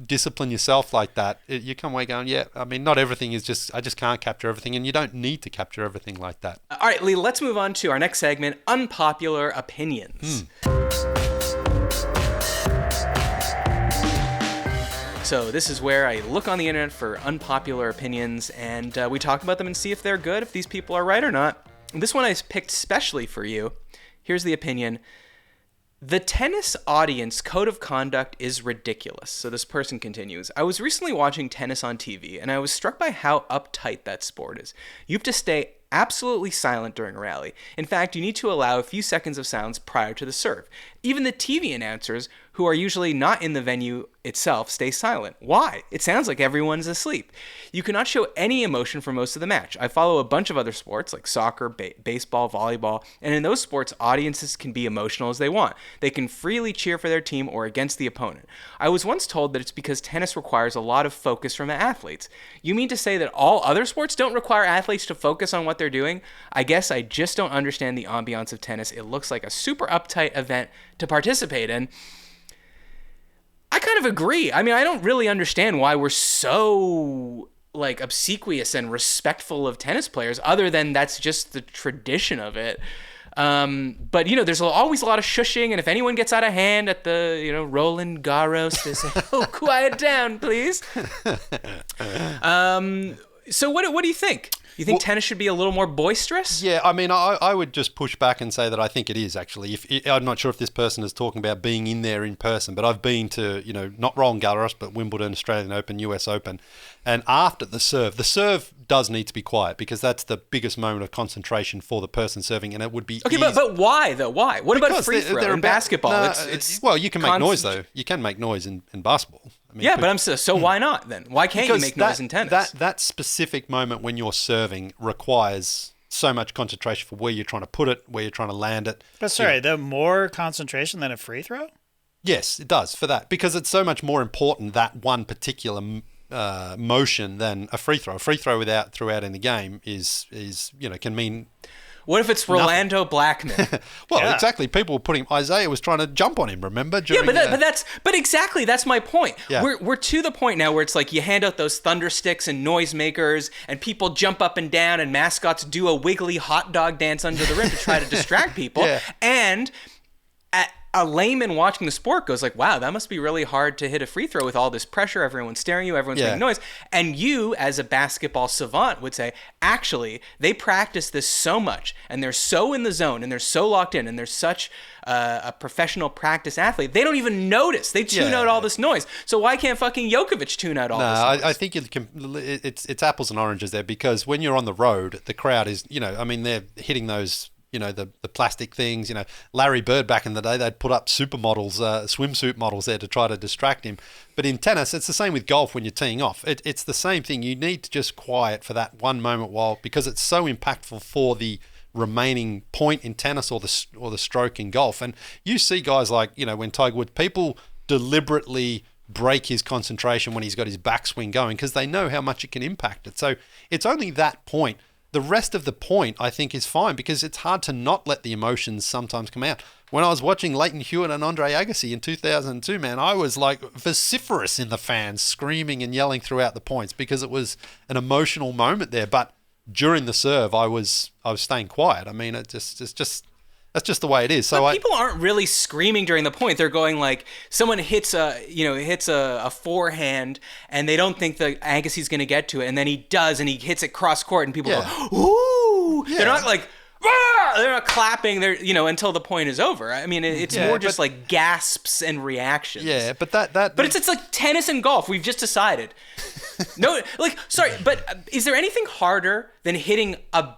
discipline yourself like that, you come away going, yeah, I mean, not everything is just, I just can't capture everything, and you don't need to capture everything like that. All right, Lee, let's move on to our next segment, Unpopular Opinions. So this is where I look on the internet for unpopular opinions, and we talk about them and see if they're good, if these people are right or not. This one I picked specially for you. Here's the opinion. The tennis audience code of conduct is ridiculous. So this person continues. I was recently watching tennis on TV, and I was struck by how uptight that sport is. You have to stay absolutely silent during a rally. In fact, you need to allow a few seconds of silence prior to the serve. Even the TV announcers, who are usually not in the venue itself, stay silent. Why? It sounds like everyone's asleep. You cannot show any emotion for most of the match. I follow a bunch of other sports like soccer, baseball, volleyball, and in those sports, audiences can be emotional as they want. They can freely cheer for their team or against the opponent. I was once told that it's because tennis requires a lot of focus from the athletes. You mean to say that all other sports don't require athletes to focus on what they're doing? I guess I just don't understand the ambiance of tennis. It looks like a super uptight event to participate in. I kind of agree. I mean, I don't really understand why we're so obsequious and respectful of tennis players, other than that's just the tradition of it. But there's always a lot of shushing, and if anyone gets out of hand at the Roland Garros, they say, "Oh, quiet down, please." So what do you think? You think tennis should be a little more boisterous? Yeah, I mean, I would just push back and say that I think it is, actually. I'm not sure if this person is talking about being in there in person, but I've been to, not Roland Garros, but Wimbledon, Australian Open, US Open. And after the serve does need to be quiet, because that's the biggest moment of concentration for the person serving, and it would be okay, easy. but why, though? Why? What about Because free throw they're in basketball? It's well, you can make noise, though. You can make noise in basketball. I mean, yeah, but so why not then? Why can't you make noise in tennis? That specific moment when you're serving requires so much concentration for where you're trying to put it, where you're trying to land it. But sorry, the more concentration than a free throw? Yes, it does, for that, because it's so much more important, that one particular motion, than a free throw. A free throw throughout in the game is can mean. What if it's Rolando Blackman? Well, Yeah. exactly. People were putting Isaiah was trying to jump on him. Remember? Yeah, During, but exactly that's my point. Yeah. We're to the point now where it's like you hand out those thunder sticks and noisemakers, and people jump up and down, and mascots do a wiggly hot dog dance under the rim to try to distract people. Yeah. And a layman watching the sport goes like, wow, that must be really hard to hit a free throw with all this pressure. Everyone's staring at you. Everyone's making noise. And you, as a basketball savant, would say, actually, they practice this so much and they're so in the zone and they're so locked in and they're such a professional practice athlete. They don't even notice. They tune out all this noise. So why can't fucking Djokovic tune out all this noise? I think it's apples and oranges there, because when you're on the road, the crowd is, they're hitting those, the plastic things. Larry Bird back in the day, they'd put up supermodels, swimsuit models there to try to distract him. But in tennis, it's the same with golf when you're teeing off. It's the same thing. You need to just quiet for that one moment because it's so impactful for the remaining point in tennis or the stroke in golf. And you see guys like, when Tiger Woods, people deliberately break his concentration when he's got his backswing going because they know how much it can impact it. So it's only that point. The rest of the point, I think, is fine because it's hard to not let the emotions sometimes come out. When I was watching Leighton Hewitt and Andre Agassi in 2002, man, I was like vociferous in the fans, screaming and yelling throughout the points because it was an emotional moment there. But during the serve, I was staying quiet. I mean, that's just the way it is. So but people aren't really screaming during the point. They're going like someone hits a forehand and they don't think that Agassi's going to get to it, and then he does, and he hits it cross court, and people go, "Ooh!" Yeah. They're not like, "Ah!" They're not clapping. They're until the point is over. I mean, it's more just like gasps and reactions. Yeah, but But it's like tennis and golf. We've just decided. No, sorry, but is there anything harder than hitting a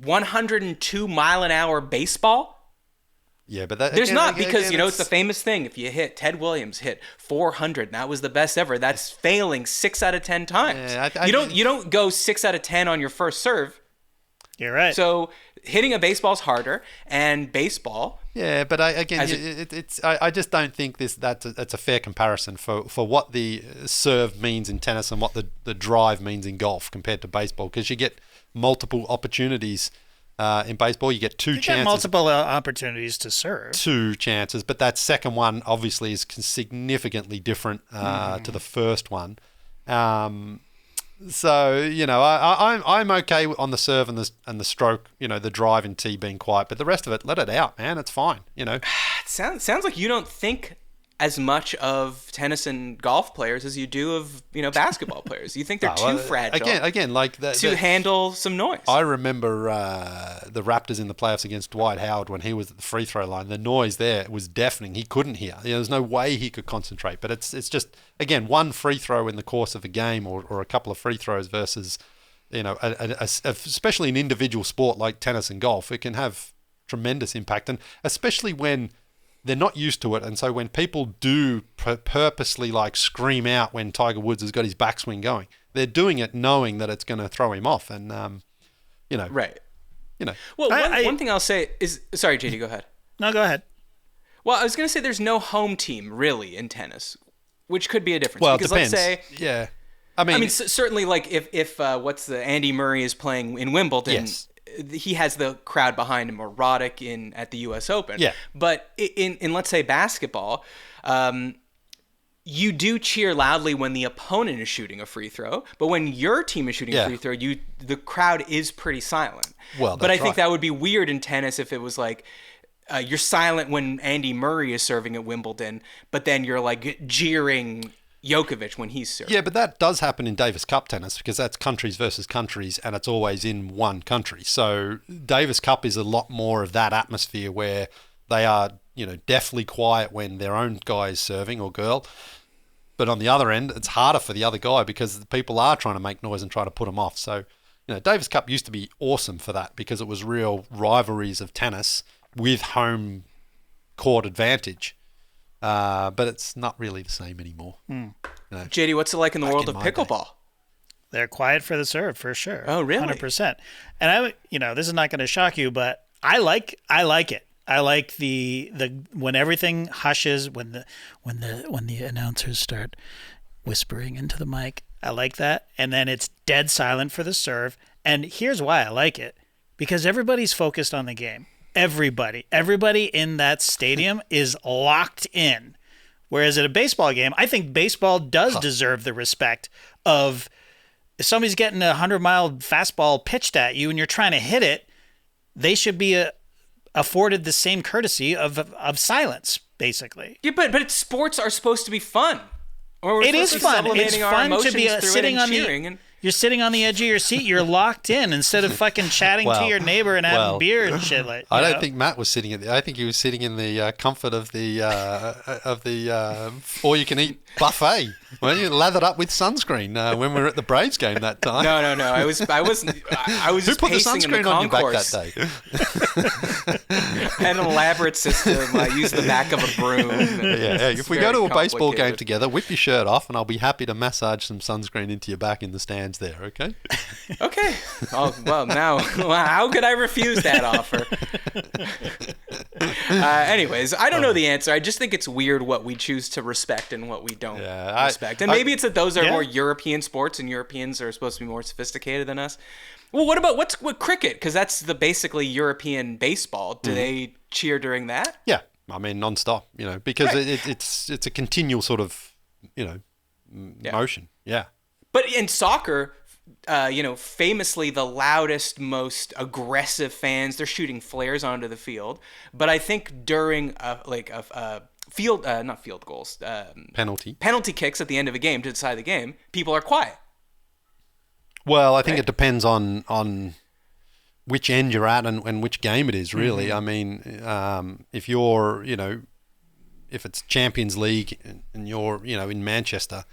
102 mile an hour baseball? Yeah, but there's not, because it's the famous thing. If you hit, Ted Williams hit 400, and that was the best ever. That's failing 6 out of 10 times. Yeah, you don't go 6 out of 10 on your first serve. You're right. So hitting a baseball's harder, and baseball. Yeah, but I just don't think that's a fair comparison for what the serve means in tennis and what the drive means in golf compared to baseball, because you get multiple opportunities. In baseball, you get two chances. Get multiple opportunities to serve. 2 chances, but that second one obviously is significantly different to the first one. So I'm okay on the serve and the stroke, the drive and tee being quiet, but the rest of it, let it out, man. It's fine. It sounds like you don't think as much of tennis and golf players as you do of basketball players. You think they're too fragile again like to handle some noise. I remember the Raptors in the playoffs against Dwight Howard when he was at the free throw line. The noise there was deafening. He couldn't hear. There's no way he could concentrate. But it's just, again, one free throw in the course of a game or a couple of free throws versus especially an individual sport like tennis and golf, it can have tremendous impact, and especially when they're not used to it. And so when people do purposely scream out when Tiger Woods has got his backswing going, they're doing it knowing that it's going to throw him off. And, Right. Well, one thing I'll say is, sorry, JD, go ahead. No, go ahead. Well, I was going to say there's no home team really in tennis, which could be a difference. Well, because it depends. Let's say, yeah. I mean, certainly if Andy Murray is playing in Wimbledon, yes, he has the crowd behind him, or Roddick at the U.S. Open. Yeah. But in let's say basketball, you do cheer loudly when the opponent is shooting a free throw, but when your team is shooting a free throw, the crowd is pretty silent. Well, but I think that would be weird in tennis if it was like you're silent when Andy Murray is serving at Wimbledon, but then you're like jeering Djokovic when he's serving. Yeah, but that does happen in Davis Cup tennis because that's countries versus countries, and it's always in one country. So Davis Cup is a lot more of that atmosphere where they are, deathly quiet when their own guy is serving or girl. But on the other end, it's harder for the other guy because the people are trying to make noise and try to put them off. So, Davis Cup used to be awesome for that because it was real rivalries of tennis with home court advantage. But it's not really the same anymore. JD, what's it like in the world of pickleball? They're quiet for the serve, for sure. Oh, really? 100%. And this is not going to shock you, but I like it. I like the when everything hushes, when the announcers start whispering into the mic. I like that. And then it's dead silent for the serve. And here's why I like it. Because everybody's focused on the game. Everybody in that stadium is locked in. Whereas at a baseball game, I think baseball does deserve the respect of if somebody's getting a 100-mile fastball pitched at you and you're trying to hit it, they should be afforded the same courtesy of silence, basically. Yeah, but sports are supposed to be fun. Or It is fun. It's fun to be sitting on the. You're sitting on the edge of your seat. You're locked in instead of fucking chatting to your neighbor and having beer and shit. Like, I don't think Matt was sitting I think he was sitting in the comfort of the all-you-can-eat buffet. Well, you lathered up with sunscreen when we were at the Braves game that time. No. I was Who put the sunscreen on your back that day? An elaborate system. I used the back of a broom. Yeah. If we go to a baseball game together, whip your shirt off, and I'll be happy to massage some sunscreen into your back in the stands there. Okay. Okay. Oh well, now how could I refuse that offer? Anyways, I don't know the answer. I just think it's weird what we choose to respect and what we don't respect. And maybe it's that those are more European sports, and Europeans are supposed to be more sophisticated than us. Well, what about what cricket? Because that's the basically European baseball. Do they cheer during that? Yeah, I mean nonstop. Because it's a continual sort of motion. Yeah. But in soccer, famously the loudest, most aggressive fans, they're shooting flares onto the field. But I think during not field goals, penalty kicks at the end of a game to decide the game, people are quiet. Well, I think it depends on which end you're at and which game it is, really. Mm-hmm. I mean, if you're, if it's Champions League and you're, in Manchester,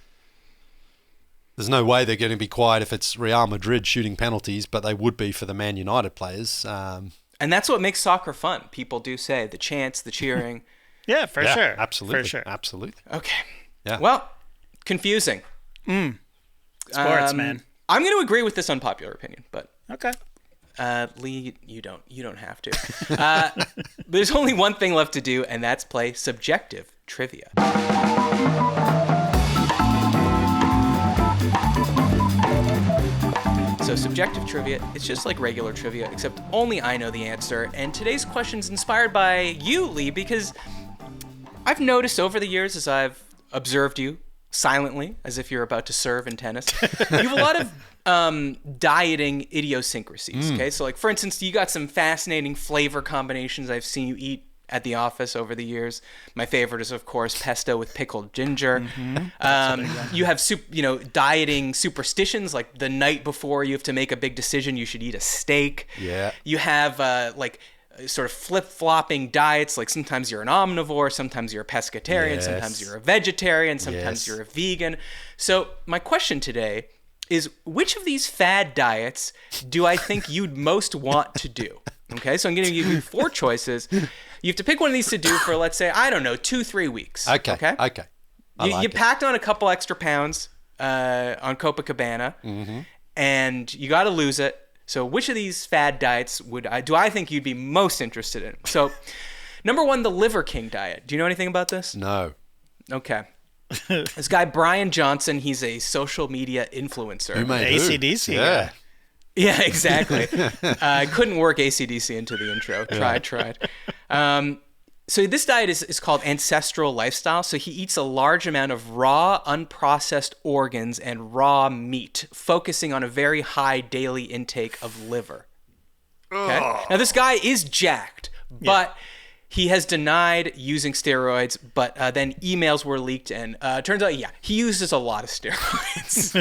there's no way they're going to be quiet if it's Real Madrid shooting penalties, but they would be for the Man United players. And that's what makes soccer fun. People do say the chants, the cheering. Yeah, for sure. Absolutely. For sure. Absolutely. Okay. Yeah. Well, confusing. Sports, man. I'm going to agree with this unpopular opinion, but okay. Lee, you don't have to. There's only one thing left to do, and that's play subjective trivia. So subjective trivia, it's just like regular trivia, except only I know the answer. And today's question's inspired by you, Lee, because I've noticed over the years as I've observed you silently, as if you're about to serve in tennis, you have a lot of dieting idiosyncrasies, okay? So like, for instance, you got some fascinating flavor combinations I've seen you eat at the office over the years. My favorite is, of course, pesto with pickled ginger. You have dieting superstitions, like the night before you have to make a big decision, you should eat a steak. Yeah. You have sort of flip-flopping diets, like sometimes you're an omnivore, sometimes you're a pescatarian, sometimes you're a vegetarian, sometimes you're a vegan. So my question today is, which of these fad diets do I think you'd most want to do? Okay, so I'm going to give you 4 choices. You have to pick one of these to do for, let's say, 2-3 weeks. Okay. You packed on a couple extra pounds on Copacabana, and you got to lose it. So which of these fad diets do I think you'd be most interested in? So, number 1, the Liver King diet. Do you know anything about this? No. Okay. This guy, Brian Johnson, he's a social media influencer. AC/DC. Yeah. Yeah, exactly. I couldn't work AC/DC into the intro. Tried. So this diet is called Ancestral Lifestyle. So he eats a large amount of raw, unprocessed organs and raw meat, focusing on a very high daily intake of liver. Okay. Now this guy is jacked, but he has denied using steroids. But then emails were leaked, and turns out, he uses a lot of steroids.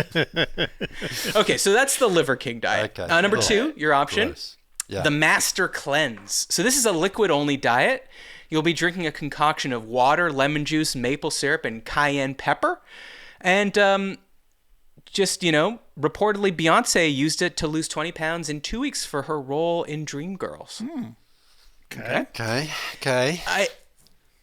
Okay, so that's the Liver King diet. Okay. Number 2, your option, Yeah. the Master Cleanse. So this is a liquid-only diet. You'll be drinking a concoction of water, lemon juice, maple syrup, and cayenne pepper. And reportedly Beyonce used it to lose 20 pounds in 2 weeks for her role in Dreamgirls. Okay.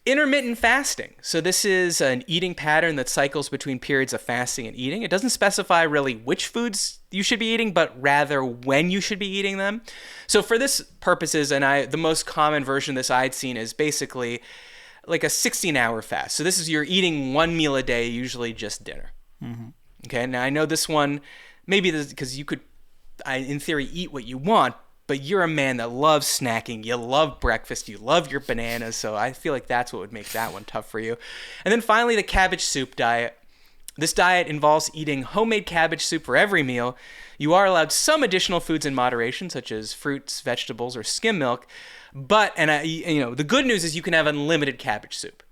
Intermittent fasting. So this is an eating pattern that cycles between periods of fasting and eating. It doesn't specify really which foods you should be eating, but rather when you should be eating them. So for this purposes, the most common version of this I'd seen is basically like a 16-hour fast. So this is you're eating 1 meal a day, usually just dinner. Okay, now I know this one, maybe this because you could, in theory, eat what you want, but you're a man that loves snacking. You love breakfast. You love your bananas. So I feel like that's what would make that one tough for you. And then finally, the cabbage soup diet. This diet involves eating homemade cabbage soup for every meal. You are allowed some additional foods in moderation, such as fruits, vegetables, or skim milk. But the good news is you can have unlimited cabbage soup.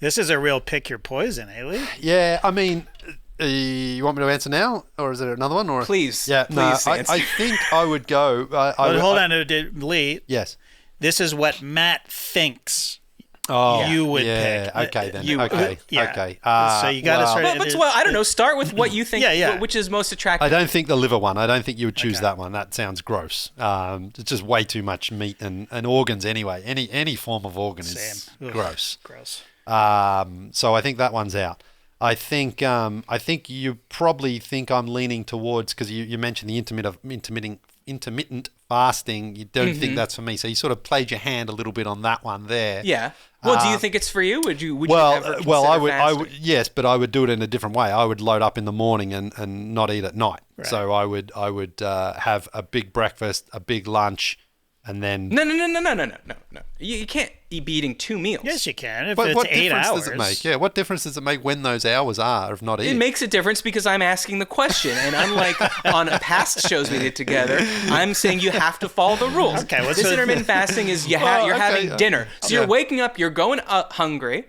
This is a real pick your poison, Leigh? Yeah, I mean, you want me to answer now, or is there another one? Or Please, yeah, please no, answer. I think I would go. Hold on, Leigh. Yes. This is what Matt thinks Oh, you would yeah. pick. Okay, then. You- okay. yeah. Okay. So you got to start. But I don't know. Start with what you think. Yeah. Which is most attractive. I don't think the liver one. I don't think you would choose that one. That sounds gross. It's just way too much meat and organs anyway. Any form of organ is gross. Gross. So I think that one's out. I think you probably think I'm leaning towards, because you mentioned the intermittent fasting. You don't think that's for me, so you sort of played your hand a little bit on that one there. Yeah. Well, do you think it's for you? Would you ever consider I would fasting? yes, but I would do it in a different way. I would load up in the morning and not eat at night. Right. So I would have a big breakfast, a big lunch, and then No. You can't be eating 2 meals. Yes, you can. If But it's what 8 difference hours. does it make? Yeah, what difference does it make when those hours are of not It eating? makes a difference because I'm asking the question, and unlike on past shows we did together, I'm saying you have to follow the rules. Okay, this intermittent fasting is you're having dinner, so you're waking up, you're going hungry,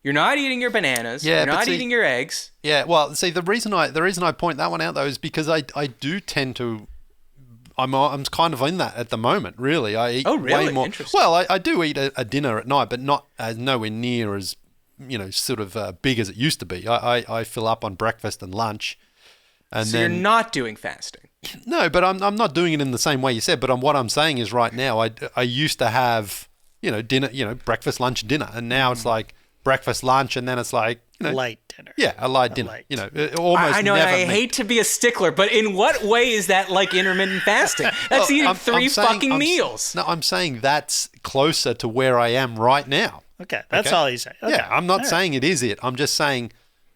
you're not eating your bananas, Yeah, you're but not see- eating your eggs. Yeah, well, see, the reason I point that one out though is because I do tend to. I'm kind of in that at the moment. Really, I eat really? way more. Interesting. Well, I do eat a dinner at night, but not nowhere near as sort of big as it used to be. I fill up on breakfast and lunch, and So then you're not doing fasting. no, but I'm not doing it in the same way you said. But what I'm saying is right now, I used to have dinner, breakfast, lunch, dinner, and now it's like breakfast, lunch, and then it's like Light dinner. yeah, a light dinner. light. Almost I know, never and I meat. hate to be a stickler, but in what way is that like intermittent fasting? That's eating I'm three saying- fucking meals. No, I'm saying that's closer to where I am right now. Okay, that's Okay? all he's saying. Okay. Yeah, I'm not All right. saying it is it. I'm just saying,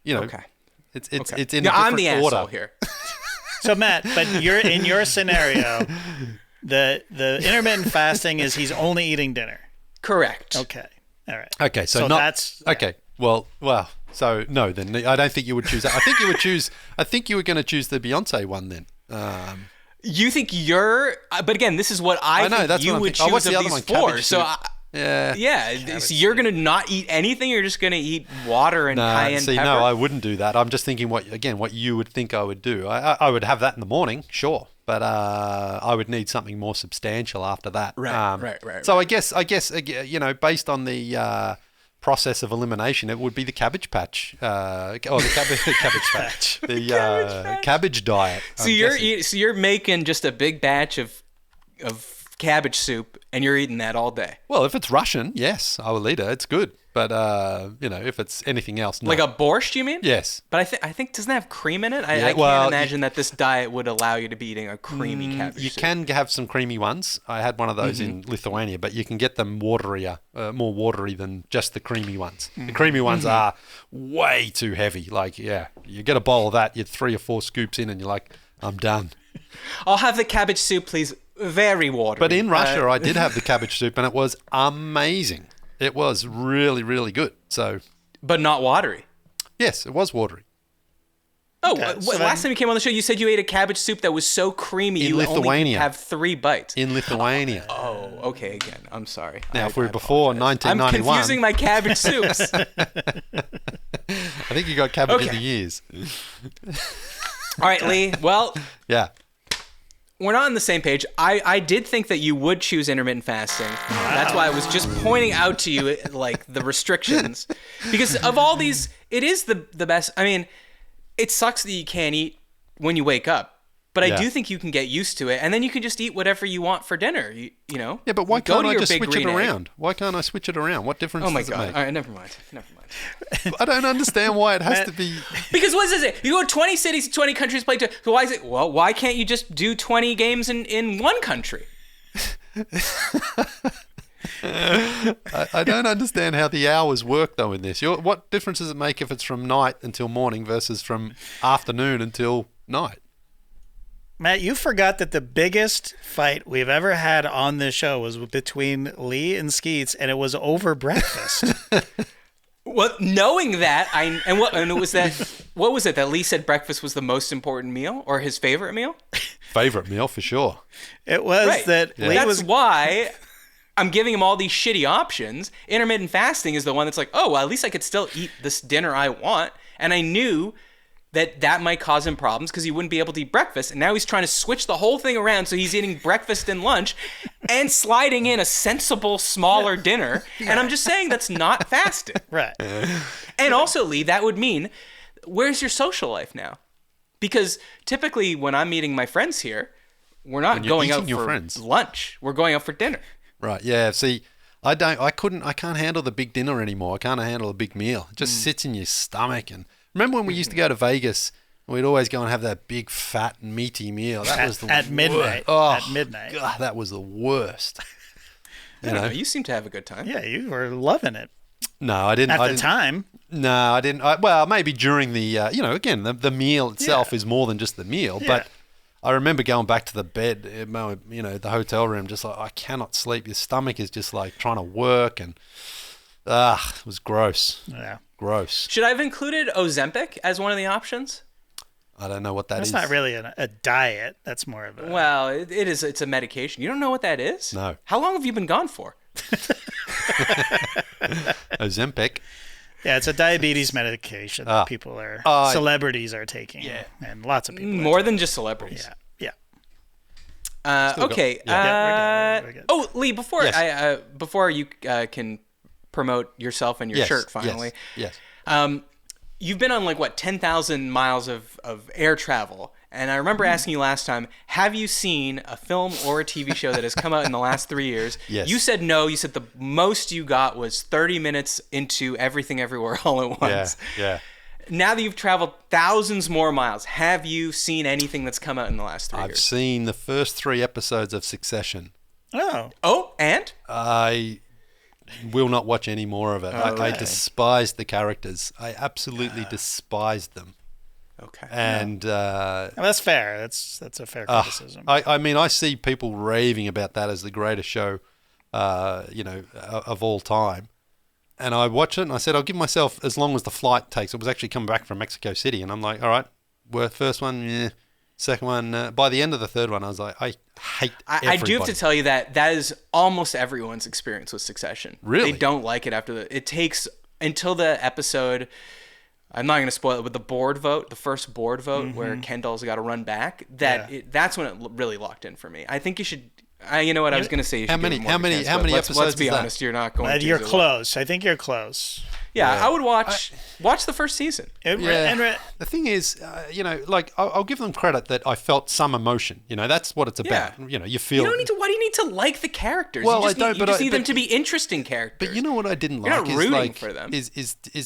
Okay. it's Okay. it's in Yeah, a different I'm the order. asshole here. So Matt, but you're in your scenario, the intermittent fasting is he's only eating dinner. Correct. Okay. All right. Okay, so not that's okay. Well. So no, then I don't think you would choose that. I think you would choose. I think you were going to choose the Beyonce one then. You think but again, this is what I know, think that's you what I'm would thinking. choose What's of the other these one? four. Cabbage So soup. Yeah. yeah, so you're gonna not eat anything. You're just gonna eat water and cayenne See, pepper. no, I wouldn't do that. I'm just thinking what you would think I would do. I would have that in the morning, sure, but I would need something more substantial after that. Right. So I guess based on the process of elimination, it would be the cabbage patch, or the cabbage patch, the cabbage diet. So you're making just a big batch of cabbage soup, and you're eating that all day. Well, if it's Russian, yes, I will eat it. It's good, but if it's anything else, no. Like a borscht, you mean? Yes. But I think doesn't it have cream in it? I can't imagine that this diet would allow you to be eating a creamy cabbage You soup. can have some creamy ones. I had one of those in Lithuania, but you can get them waterier, more watery than just the creamy ones. The creamy ones are way too heavy. Like, yeah, you get a bowl of that, you're 3 or 4 scoops in, and you're like, I'm done. I'll have the cabbage soup, please. Very watery. But in Russia, I did have the cabbage soup, and it was amazing. It was really, really good. So, but not watery. yes, it was watery. Oh, Okay, so last time you came on the show, you said you ate a cabbage soup that was so creamy In you only Lithuania. could have 3 bites. In Lithuania. Oh, okay. Again, I'm sorry. Now, if we're before I'm 1991, confusing my cabbage soups. I think you got cabbage of Okay. the years. All right, Leigh. Well, Yeah. we're not on the same page. I did think that you would choose intermittent fasting. That's why I was just pointing out to you like the restrictions, because of all these, it is the best. I mean, it sucks that you can't eat when you wake up, but I Yeah. do think you can get used to it, and then you can just eat whatever you want for dinner. You know. Yeah, but why You go can't to I your just big switch it green egg. around? Why can't I switch it around? What difference Oh my does god! it make? All right, never mind. I don't understand why it has to be. Because what is it? You go to 20 cities, 20 countries, play. So why is it? Well, why can't you just do 20 games in one country? I don't understand how the hours work though in this. What difference does it make if it's from night until morning versus from afternoon until night? Matt, you forgot that the biggest fight we've ever had on this show was between Leigh and Skeets, and it was over breakfast. Well, knowing that, what was it that Leigh said breakfast was the most important meal or his favorite meal? favorite meal for sure. It was Right. that Leigh That's was why I'm giving him all these shitty options. Intermittent fasting is the one that's like, oh, well, at least I could still eat this dinner I want. And I knew that might cause him problems because he wouldn't be able to eat breakfast. And now he's trying to switch the whole thing around so he's eating breakfast and lunch and sliding in a sensible, smaller dinner. And I'm just saying that's not fasting. right. And also, Leigh, that would mean, where's your social life now? Because typically when I'm meeting my friends here, we're not going out for lunch. We're going out for dinner. Right. Yeah. See, I can't handle the big dinner anymore. I can't handle a big meal. It just sits in your stomach. And remember when we used to go to Vegas, we'd always go and have that big, fat, meaty meal. That was the at midnight. Oh, at midnight. God, that was the worst. I don't know. You seem to have a good time. Yeah, you were loving it No, I didn't. at the time. No, I didn't. Well, maybe during the, again, the meal itself is more than just the meal. Yeah. But I remember going back to the bed, the hotel room, just like, I cannot sleep. Your stomach is just like trying to work, and it was gross. Yeah. Gross. Should I have included Ozempic as one of the options? I don't know what that is. That's not really a diet. That's more of a... Well, it is. It's a medication. You don't know what that is? No. How long have you been gone for? Ozempic. Yeah, it's a diabetes medication that celebrities are taking. Yeah. And lots of people are More than just celebrities. Yeah. Okay. We're good. Oh, Leigh, before Yes. before you can promote yourself and your shirt finally. Yes. You've been on 10,000 miles of air travel. And I remember asking you last time, have you seen a film or a TV show that has come out in the last 3 years? Yes. You said no. You said the most you got was 30 minutes into Everything Everywhere All at Once. Yeah. Now that you've traveled thousands more miles, have you seen anything that's come out in the last 3 I've years? seen the first 3 episodes of Succession. Oh. Oh, and? I will not watch any more of it. I despised the characters. I absolutely despised them. Okay. And Well, that's fair. That's a fair criticism. I mean, I see people raving about that as the greatest show, of all time. And I watch it, and I said, I'll give myself as long as the flight takes. It was actually coming back from Mexico City, and I'm like, all right, first one, yeah. Second one, by the end of the third one, I was like, I hate everybody. I do have to tell you that is almost everyone's experience with Succession. Really? They don't like it it takes until the episode, I'm not going to spoil it, with the board vote, the first board vote where Kendall's got to run back, that's when it really locked in for me. I think you should, you know what, I was going to say you should How many episodes Let's be is that? honest, you're not going to. You're close. I think you're close. Yeah, I would watch the first season. The thing is, I'll give them credit that I felt some emotion. That's what it's about. Yeah. You feel. Why do you need to like the characters? Well, you just I don't. You just need them to be interesting characters. But you know what I didn't You're like not rooting for them. is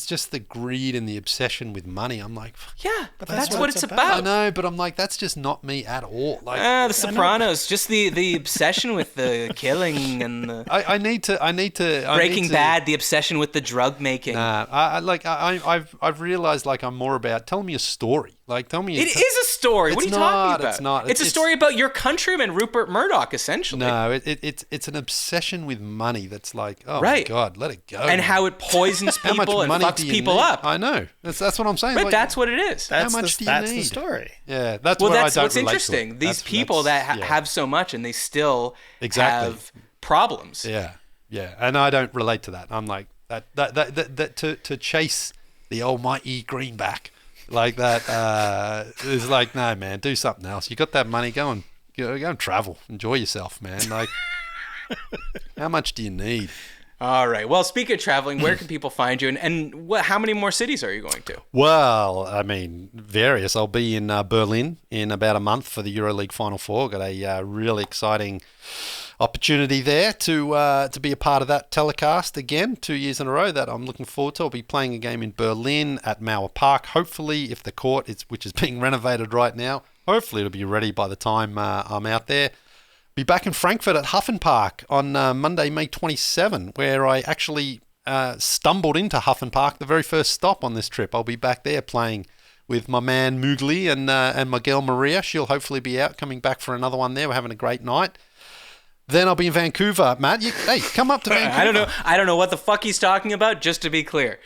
just the greed and the obsession with money. I'm like, yeah, but that's what it's about. I know, but I'm like, that's just not me at all. Like, The Sopranos, just the obsession with the killing and the. I need to. Breaking Bad, the obsession with the drug making. I've realized I'm more about tell me a story. Tell me. It is a story. What are you talking about? It's not. It's a story about your countryman Rupert Murdoch, essentially. No, it's an obsession with money. That's like, oh right. my God, let it go. And how it poisons people and fucks people up. I know. That's what I'm saying. Right, that's what it is. How much do you need? That's the story. Yeah, that's what's interesting. These people that have so much and they still have problems. Yeah, and I don't relate to that. I'm like that to chase the almighty greenback like that is like, no, man, do something else. You got that money, go and travel, enjoy yourself, man. Like, how much do you need? All right. Well, speaking of traveling, where can people find you, and how many more cities are you going to? Well, I mean, various. I'll be in Berlin in about a month for the EuroLeague Final Four. Got a really exciting opportunity there to be a part of that telecast again, 2 years in a row that I'm looking forward to. I'll be playing a game in Berlin at Mauer Park. Hopefully, if the court, which is being renovated right now, hopefully it'll be ready by the time I'm out there. Be back in Frankfurt at Huffen Park on Monday, May 27, where I actually stumbled into Huffen Park, the very first stop on this trip. I'll be back there playing with my man Mugli and my girl Maria. She'll hopefully be out, coming back for another one there. We're having a great night. Then I'll be in Vancouver. Matt, hey, come up to Vancouver. I don't know what the fuck he's talking about, just to be clear.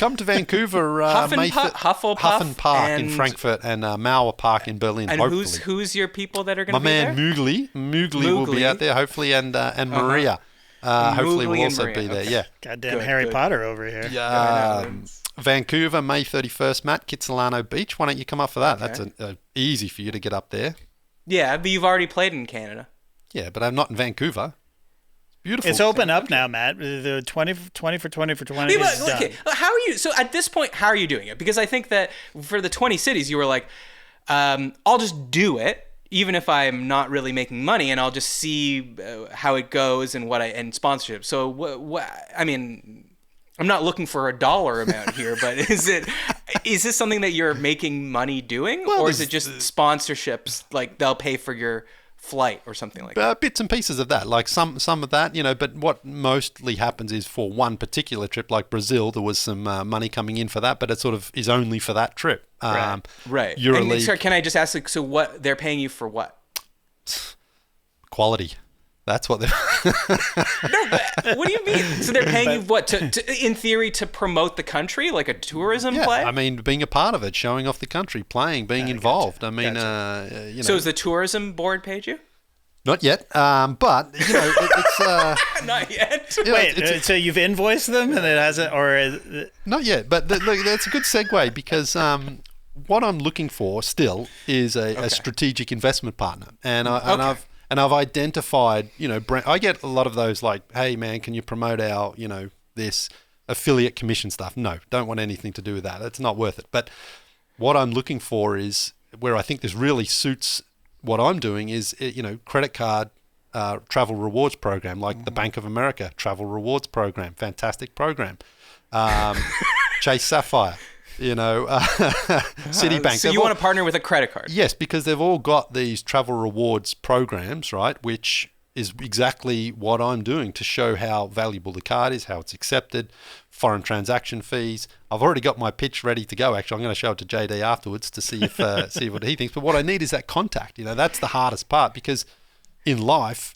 Come to Vancouver, Hufflepuff and Park in Frankfurt and Mauer Park in Berlin. And hopefully. who's your people that are going to be there? My man Moogly will be out there, hopefully, and Maria. Hopefully will also be there. Yeah. Goddamn Harry Potter over here. Yeah. Vancouver, May 31st, Matt, Kitsilano Beach. Why don't you come up for that? Okay. That's easy for you to get up there. Yeah, but you've already played in Canada. Yeah, but I'm not in Vancouver. Beautiful. It's open up now, Matt. The 20 for 20 is done. Okay, how are you? So at this point, how are you doing it? Because I think that for the 20 cities, you were like, I'll just do it, even if I'm not really making money, and I'll just see how it goes and sponsorship. So what? I mean, I'm not looking for a dollar amount here, but is this something that you're making money doing, or is it just sponsorships? Like they'll pay for your flight or something like that? Bits and pieces of that, like some of that, but what mostly happens is for one particular trip, like Brazil, there was some money coming in for that, but it sort of is only for that trip. Right. EuroLeague. And, sorry, can I just ask, like, so what they're paying you for? What? Quality. That's what they're. No, but what do you mean? So they're paying you what to in theory to promote the country, like a tourism play? I mean, being a part of it, showing off the country, playing, being involved. Gotcha. I mean, So has the tourism board paid you? Not yet, but it's not yet. Wait, so you've invoiced them and it hasn't, or not yet? But look, that's a good segue because what I'm looking for still is a strategic investment partner, and I've identified, I get a lot of those like, hey man, can you promote our, this affiliate commission stuff? No, don't want anything to do with that. It's not worth it. But what I'm looking for is where I think this really suits what I'm doing is, credit card travel rewards program, like the Bank of America travel rewards program, fantastic program. Chase Sapphire. Citibank. So you want to partner with a credit card? Yes, because they've all got these travel rewards programs, right? Which is exactly what I'm doing to show how valuable the card is, how it's accepted, foreign transaction fees. I've already got my pitch ready to go. Actually, I'm going to show it to JD afterwards to see if see what he thinks. But what I need is that contact. That's the hardest part, because in life,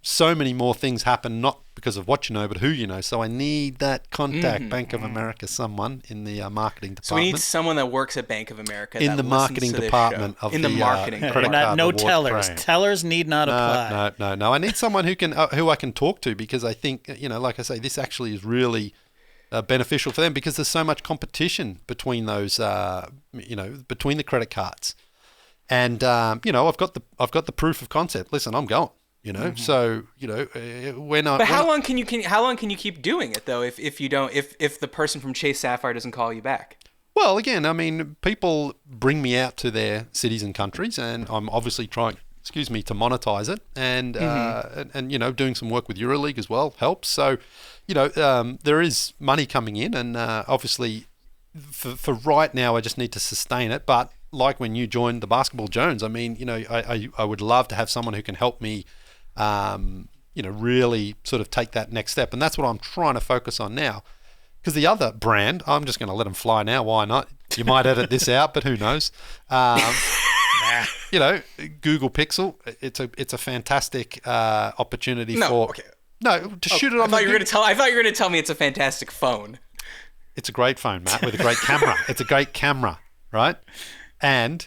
so many more things happen not because of what you know, but who you know. So I need that contact, Bank of America, someone in the marketing department. So we need someone that works at Bank of America in the marketing department of the marketing credit card. No tellers. Tellers need not apply. No. I need someone who I can talk to, because I think, like I say, this actually is really beneficial for them, because there's so much competition between those, between the credit cards, and I've got the proof of concept. Listen, I'm going. So when I. But how long can you keep doing it though? If you don't, if the person from Chase Sapphire doesn't call you back? Well, again, I mean, people bring me out to their cities and countries, and I'm obviously trying, to monetize it, and doing some work with EuroLeague as well helps. So, there is money coming in, and obviously, for right now, I just need to sustain it. But like when you joined the Basketball Jones, I mean, I would love to have someone who can help me. Really sort of take that next step. And that's what I'm trying to focus on now. Because the other brand, I'm just going to let them fly now. Why not? You might edit this out, but who knows? Google Pixel, it's a fantastic opportunity to shoot it on. I thought you were going to tell me it's a fantastic phone. It's a great phone, Matt, with a great camera. It's a great camera, right? And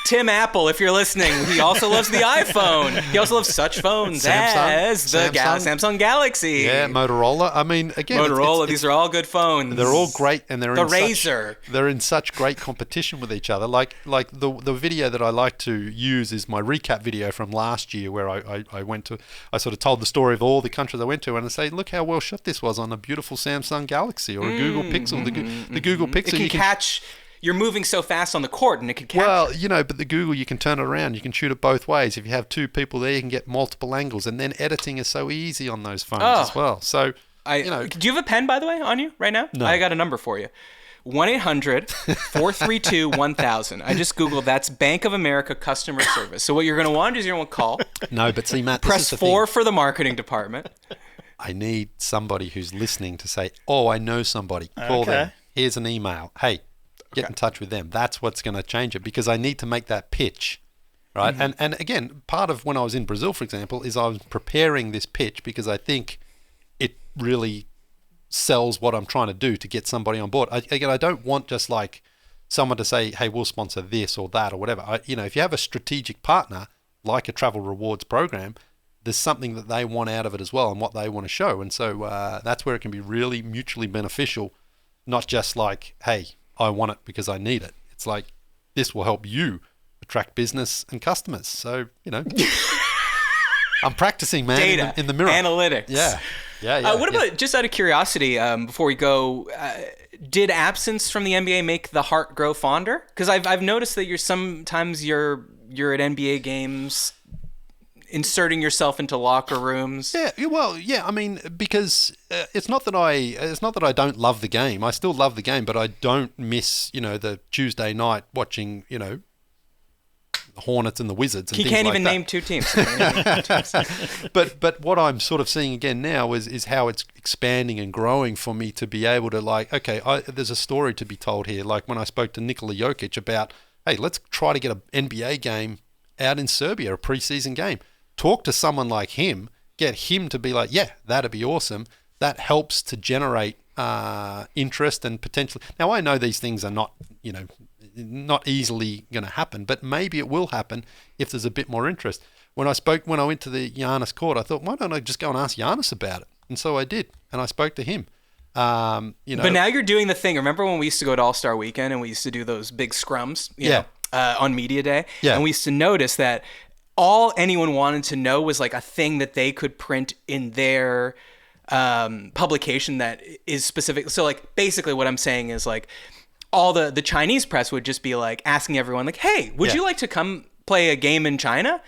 Tim Apple, if you're listening, he also loves the iPhone. He also loves such phones as the Samsung Galaxy. Yeah, Motorola. I mean, again, these are all good phones. They're all great, and they're they're in such great competition with each other. Like the video that I like to use is my recap video from last year, where I went to. I sort of told the story of all the countries I went to, and I say, look how well shot this was on a beautiful Samsung Galaxy or a Google Pixel. The Google Pixel, it can catch. You're moving so fast on the court, and it could catch. Well, but the Google, you can turn it around. You can shoot it both ways. If you have two people there, you can get multiple angles, and then editing is so easy on those phones as well. So, do you have a pen, by the way, on you right now? No. I got a number for you. 1-800-432-1000. I just Googled, that's Bank of America customer service. So what you're going to want is you're going to call. No, but see, Matt, press 4 for the marketing department. I need somebody who's listening to say, oh, I know somebody. Call them. Here's an email. Hey. Get in touch with them. That's what's going to change it, because I need to make that pitch, right? And again, part of when I was in Brazil, for example, is I was preparing this pitch because I think it really sells what I'm trying to do to get somebody on board. I don't want just like someone to say, hey, we'll sponsor this or that or whatever. If you have a strategic partner like a travel rewards program, there's something that they want out of it as well and what they want to show. And so that's where it can be really mutually beneficial, not just like, hey, I want it because I need it. It's like, this will help you attract business and customers. So, I'm practicing, man, data, in the mirror. Analytics. Yeah. What about, just out of curiosity, before we go, did absence from the NBA make the heart grow fonder? Because I've noticed that you're at NBA games inserting yourself into locker rooms. Yeah. I mean, because it's not that I don't love the game. I still love the game, but I don't miss the Tuesday night watching the Hornets and the Wizards. And you can't even name two teams. But what I'm sort of seeing again now is how it's expanding and growing for me to be able to like, okay, there's a story to be told here. Like when I spoke to Nikola Jokic about, hey, let's try to get an NBA game out in Serbia, a preseason game. Talk to someone like him, get him to be like, yeah, that'd be awesome. That helps to generate interest and potentially. Now I know these things are not easily going to happen, but maybe it will happen if there's a bit more interest. When I went to the Giannis court, I thought, why don't I just go and ask Giannis about it? And so I did, and I spoke to him. But now you're doing the thing. Remember when we used to go to All-Star Weekend and we used to do those big scrums? On media day, and we used to notice that all anyone wanted to know was like a thing that they could print in their publication that is specific. So like basically what I'm saying is like all the Chinese press would just be like asking everyone like, hey, would you like to come play a game in China?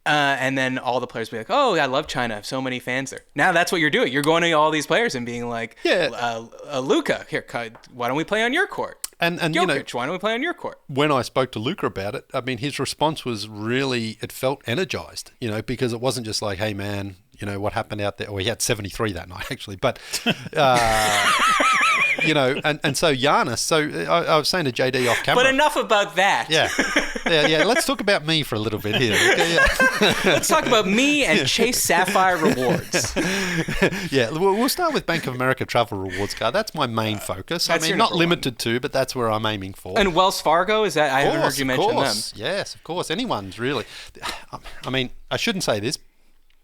And then all the players would be like, oh, I love China. I have so many fans there. Now that's what you're doing. You're going to all these players and being like, Luka, here, why don't we play on your court? And Jokic, why don't we play on your court? When I spoke to Luka about it, I mean, his response was really, it felt energized, because it wasn't just like, hey, man, what happened out there? Well, he had 73 that night, actually. But, and so Giannis, so I was saying to JD off camera. But enough about that. Yeah. Let's talk about me for a little bit here. Okay, yeah. Let's talk about me and Chase Sapphire Rewards. Yeah, we'll start with Bank of America Travel Rewards card. That's my main focus. I mean, not limited to, but that's where I'm aiming for. And Wells Fargo, is that? I haven't heard you mention them. Yes, of course. Anyone's really. I mean, I shouldn't say this,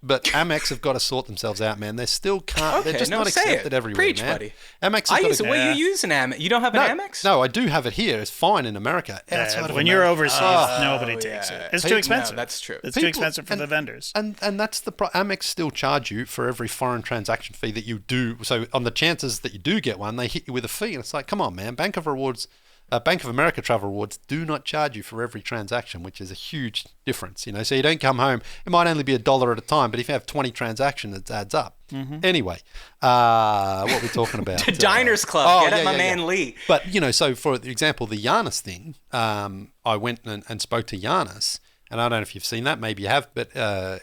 but Amex have got to sort themselves out, man. They still can't. Okay, they're just not accepted everywhere, Preach, man. buddy. Amex. You use an Amex. You don't have an Amex? No, I do have it here. It's fine in America. When you're overseas, nobody takes it. It's too expensive. No, that's true. It's too expensive for the vendors. And that's the Amex still charge you for every foreign transaction fee that you do. So on the chances that you do get one, they hit you with a fee, and it's like, come on, man. Bank of America Travel Rewards do not charge you for every transaction, which is a huge difference, So you don't come home. It might only be $1 at a time, but if you have 20 transactions, it adds up. Mm-hmm. Anyway, what are we talking about? The Diners Club. Get my man Lee. But, so for example, the Giannis thing, I went and spoke to Giannis, and I don't know if you've seen that, maybe you have, but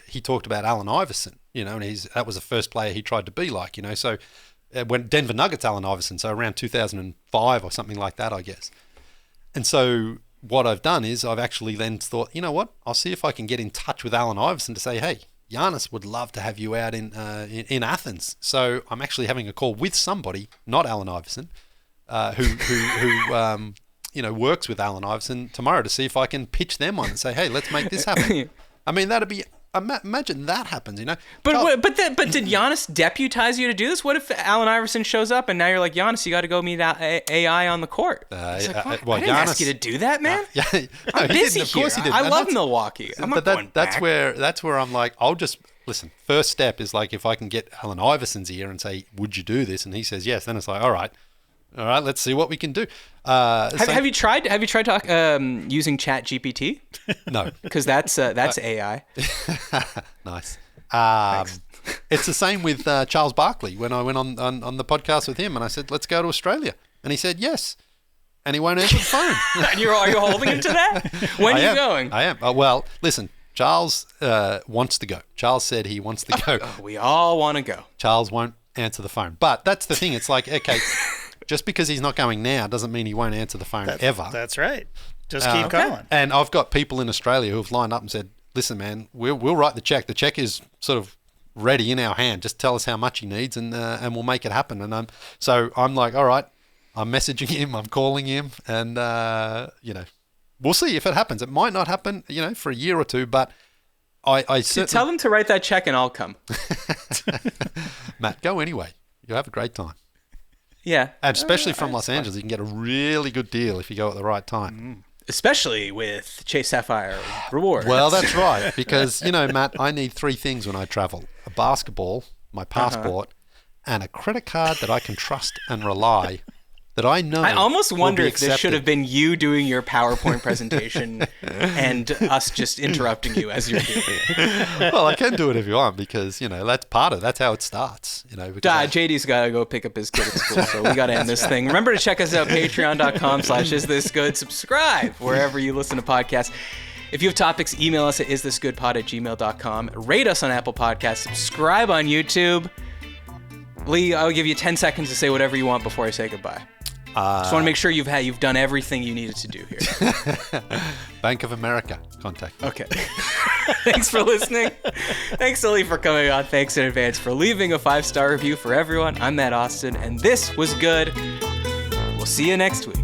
he talked about Allen Iverson, and that was the first player he tried to be like, so when Denver Nuggets Allen Iverson, so around 2005 or something like that, I guess. And so what I've done is I've actually then thought, you know what? I'll see if I can get in touch with Allen Iverson to say, hey, Giannis would love to have you out in Athens. So I'm actually having a call with somebody, not Allen Iverson, who works with Allen Iverson tomorrow to see if I can pitch them on and say, hey, let's make this happen. I mean, that'd be. Imagine that happens, But did Giannis deputize you to do this? What if Allen Iverson shows up and now you're like, Giannis, you got to go meet AI on the court? He's like, I didn't ask you to do that, man. I'm busy here. Of course he did. I love Milwaukee. That's where I'm like, I'll just listen. First step is like if I can get Allen Iverson's ear and say, would you do this? And he says yes. Then it's like, all right, let's see what we can do. Have you tried using Chat GPT? No, because that's AI. Nice. It's the same with Charles Barkley. When I went on the podcast with him, and I said, "Let's go to Australia," and he said yes, and he won't answer the phone. And are you holding him to that? When are you going? I am. Well, listen. Charles wants to go. Charles said he wants to go. We all want to go. Charles won't answer the phone, but that's the thing. It's like, okay. Just because he's not going now doesn't mean he won't answer the phone ever. That's right. Just keep calling. And I've got people in Australia who have lined up and said, listen, man, we'll write the check. The check is sort of ready in our hand. Just tell us how much he needs, and we'll make it happen. And I'm like, all right, I'm messaging him, I'm calling him, and we'll see if it happens. It might not happen, for a year or two, but I certainly... Tell them to write that check and I'll come. Matt, go anyway. You'll have a great time. Yeah. And especially from Los Angeles, you can get a really good deal if you go at the right time. Especially with Chase Sapphire Rewards. Well, that's right. Because, Matt, I need 3 things when I travel. A basketball, my passport, and a credit card that I can trust and rely, that I know I almost wonder if accepted. this should have been you doing your PowerPoint presentation and us just interrupting you as you're doing it. Well, I can do it if you want, because, that's how it starts. JD's got to go pick up his kid at school, so we got to end this thing. Remember to check us out, patreon.com/isthisgood. Subscribe wherever you listen to podcasts. If you have topics, email us at isthisgoodpod@gmail.com. Rate us on Apple Podcasts. Subscribe on YouTube. Leigh, I'll give you 10 seconds to say whatever you want before I say goodbye. Just want to make sure you've done everything you needed to do here. Bank of America, contact me. Okay. Thanks for listening. Thanks to Leigh for coming on. Thanks in advance for leaving a 5-star review for everyone. I'm Matt Austin, and this was good. We'll see you next week.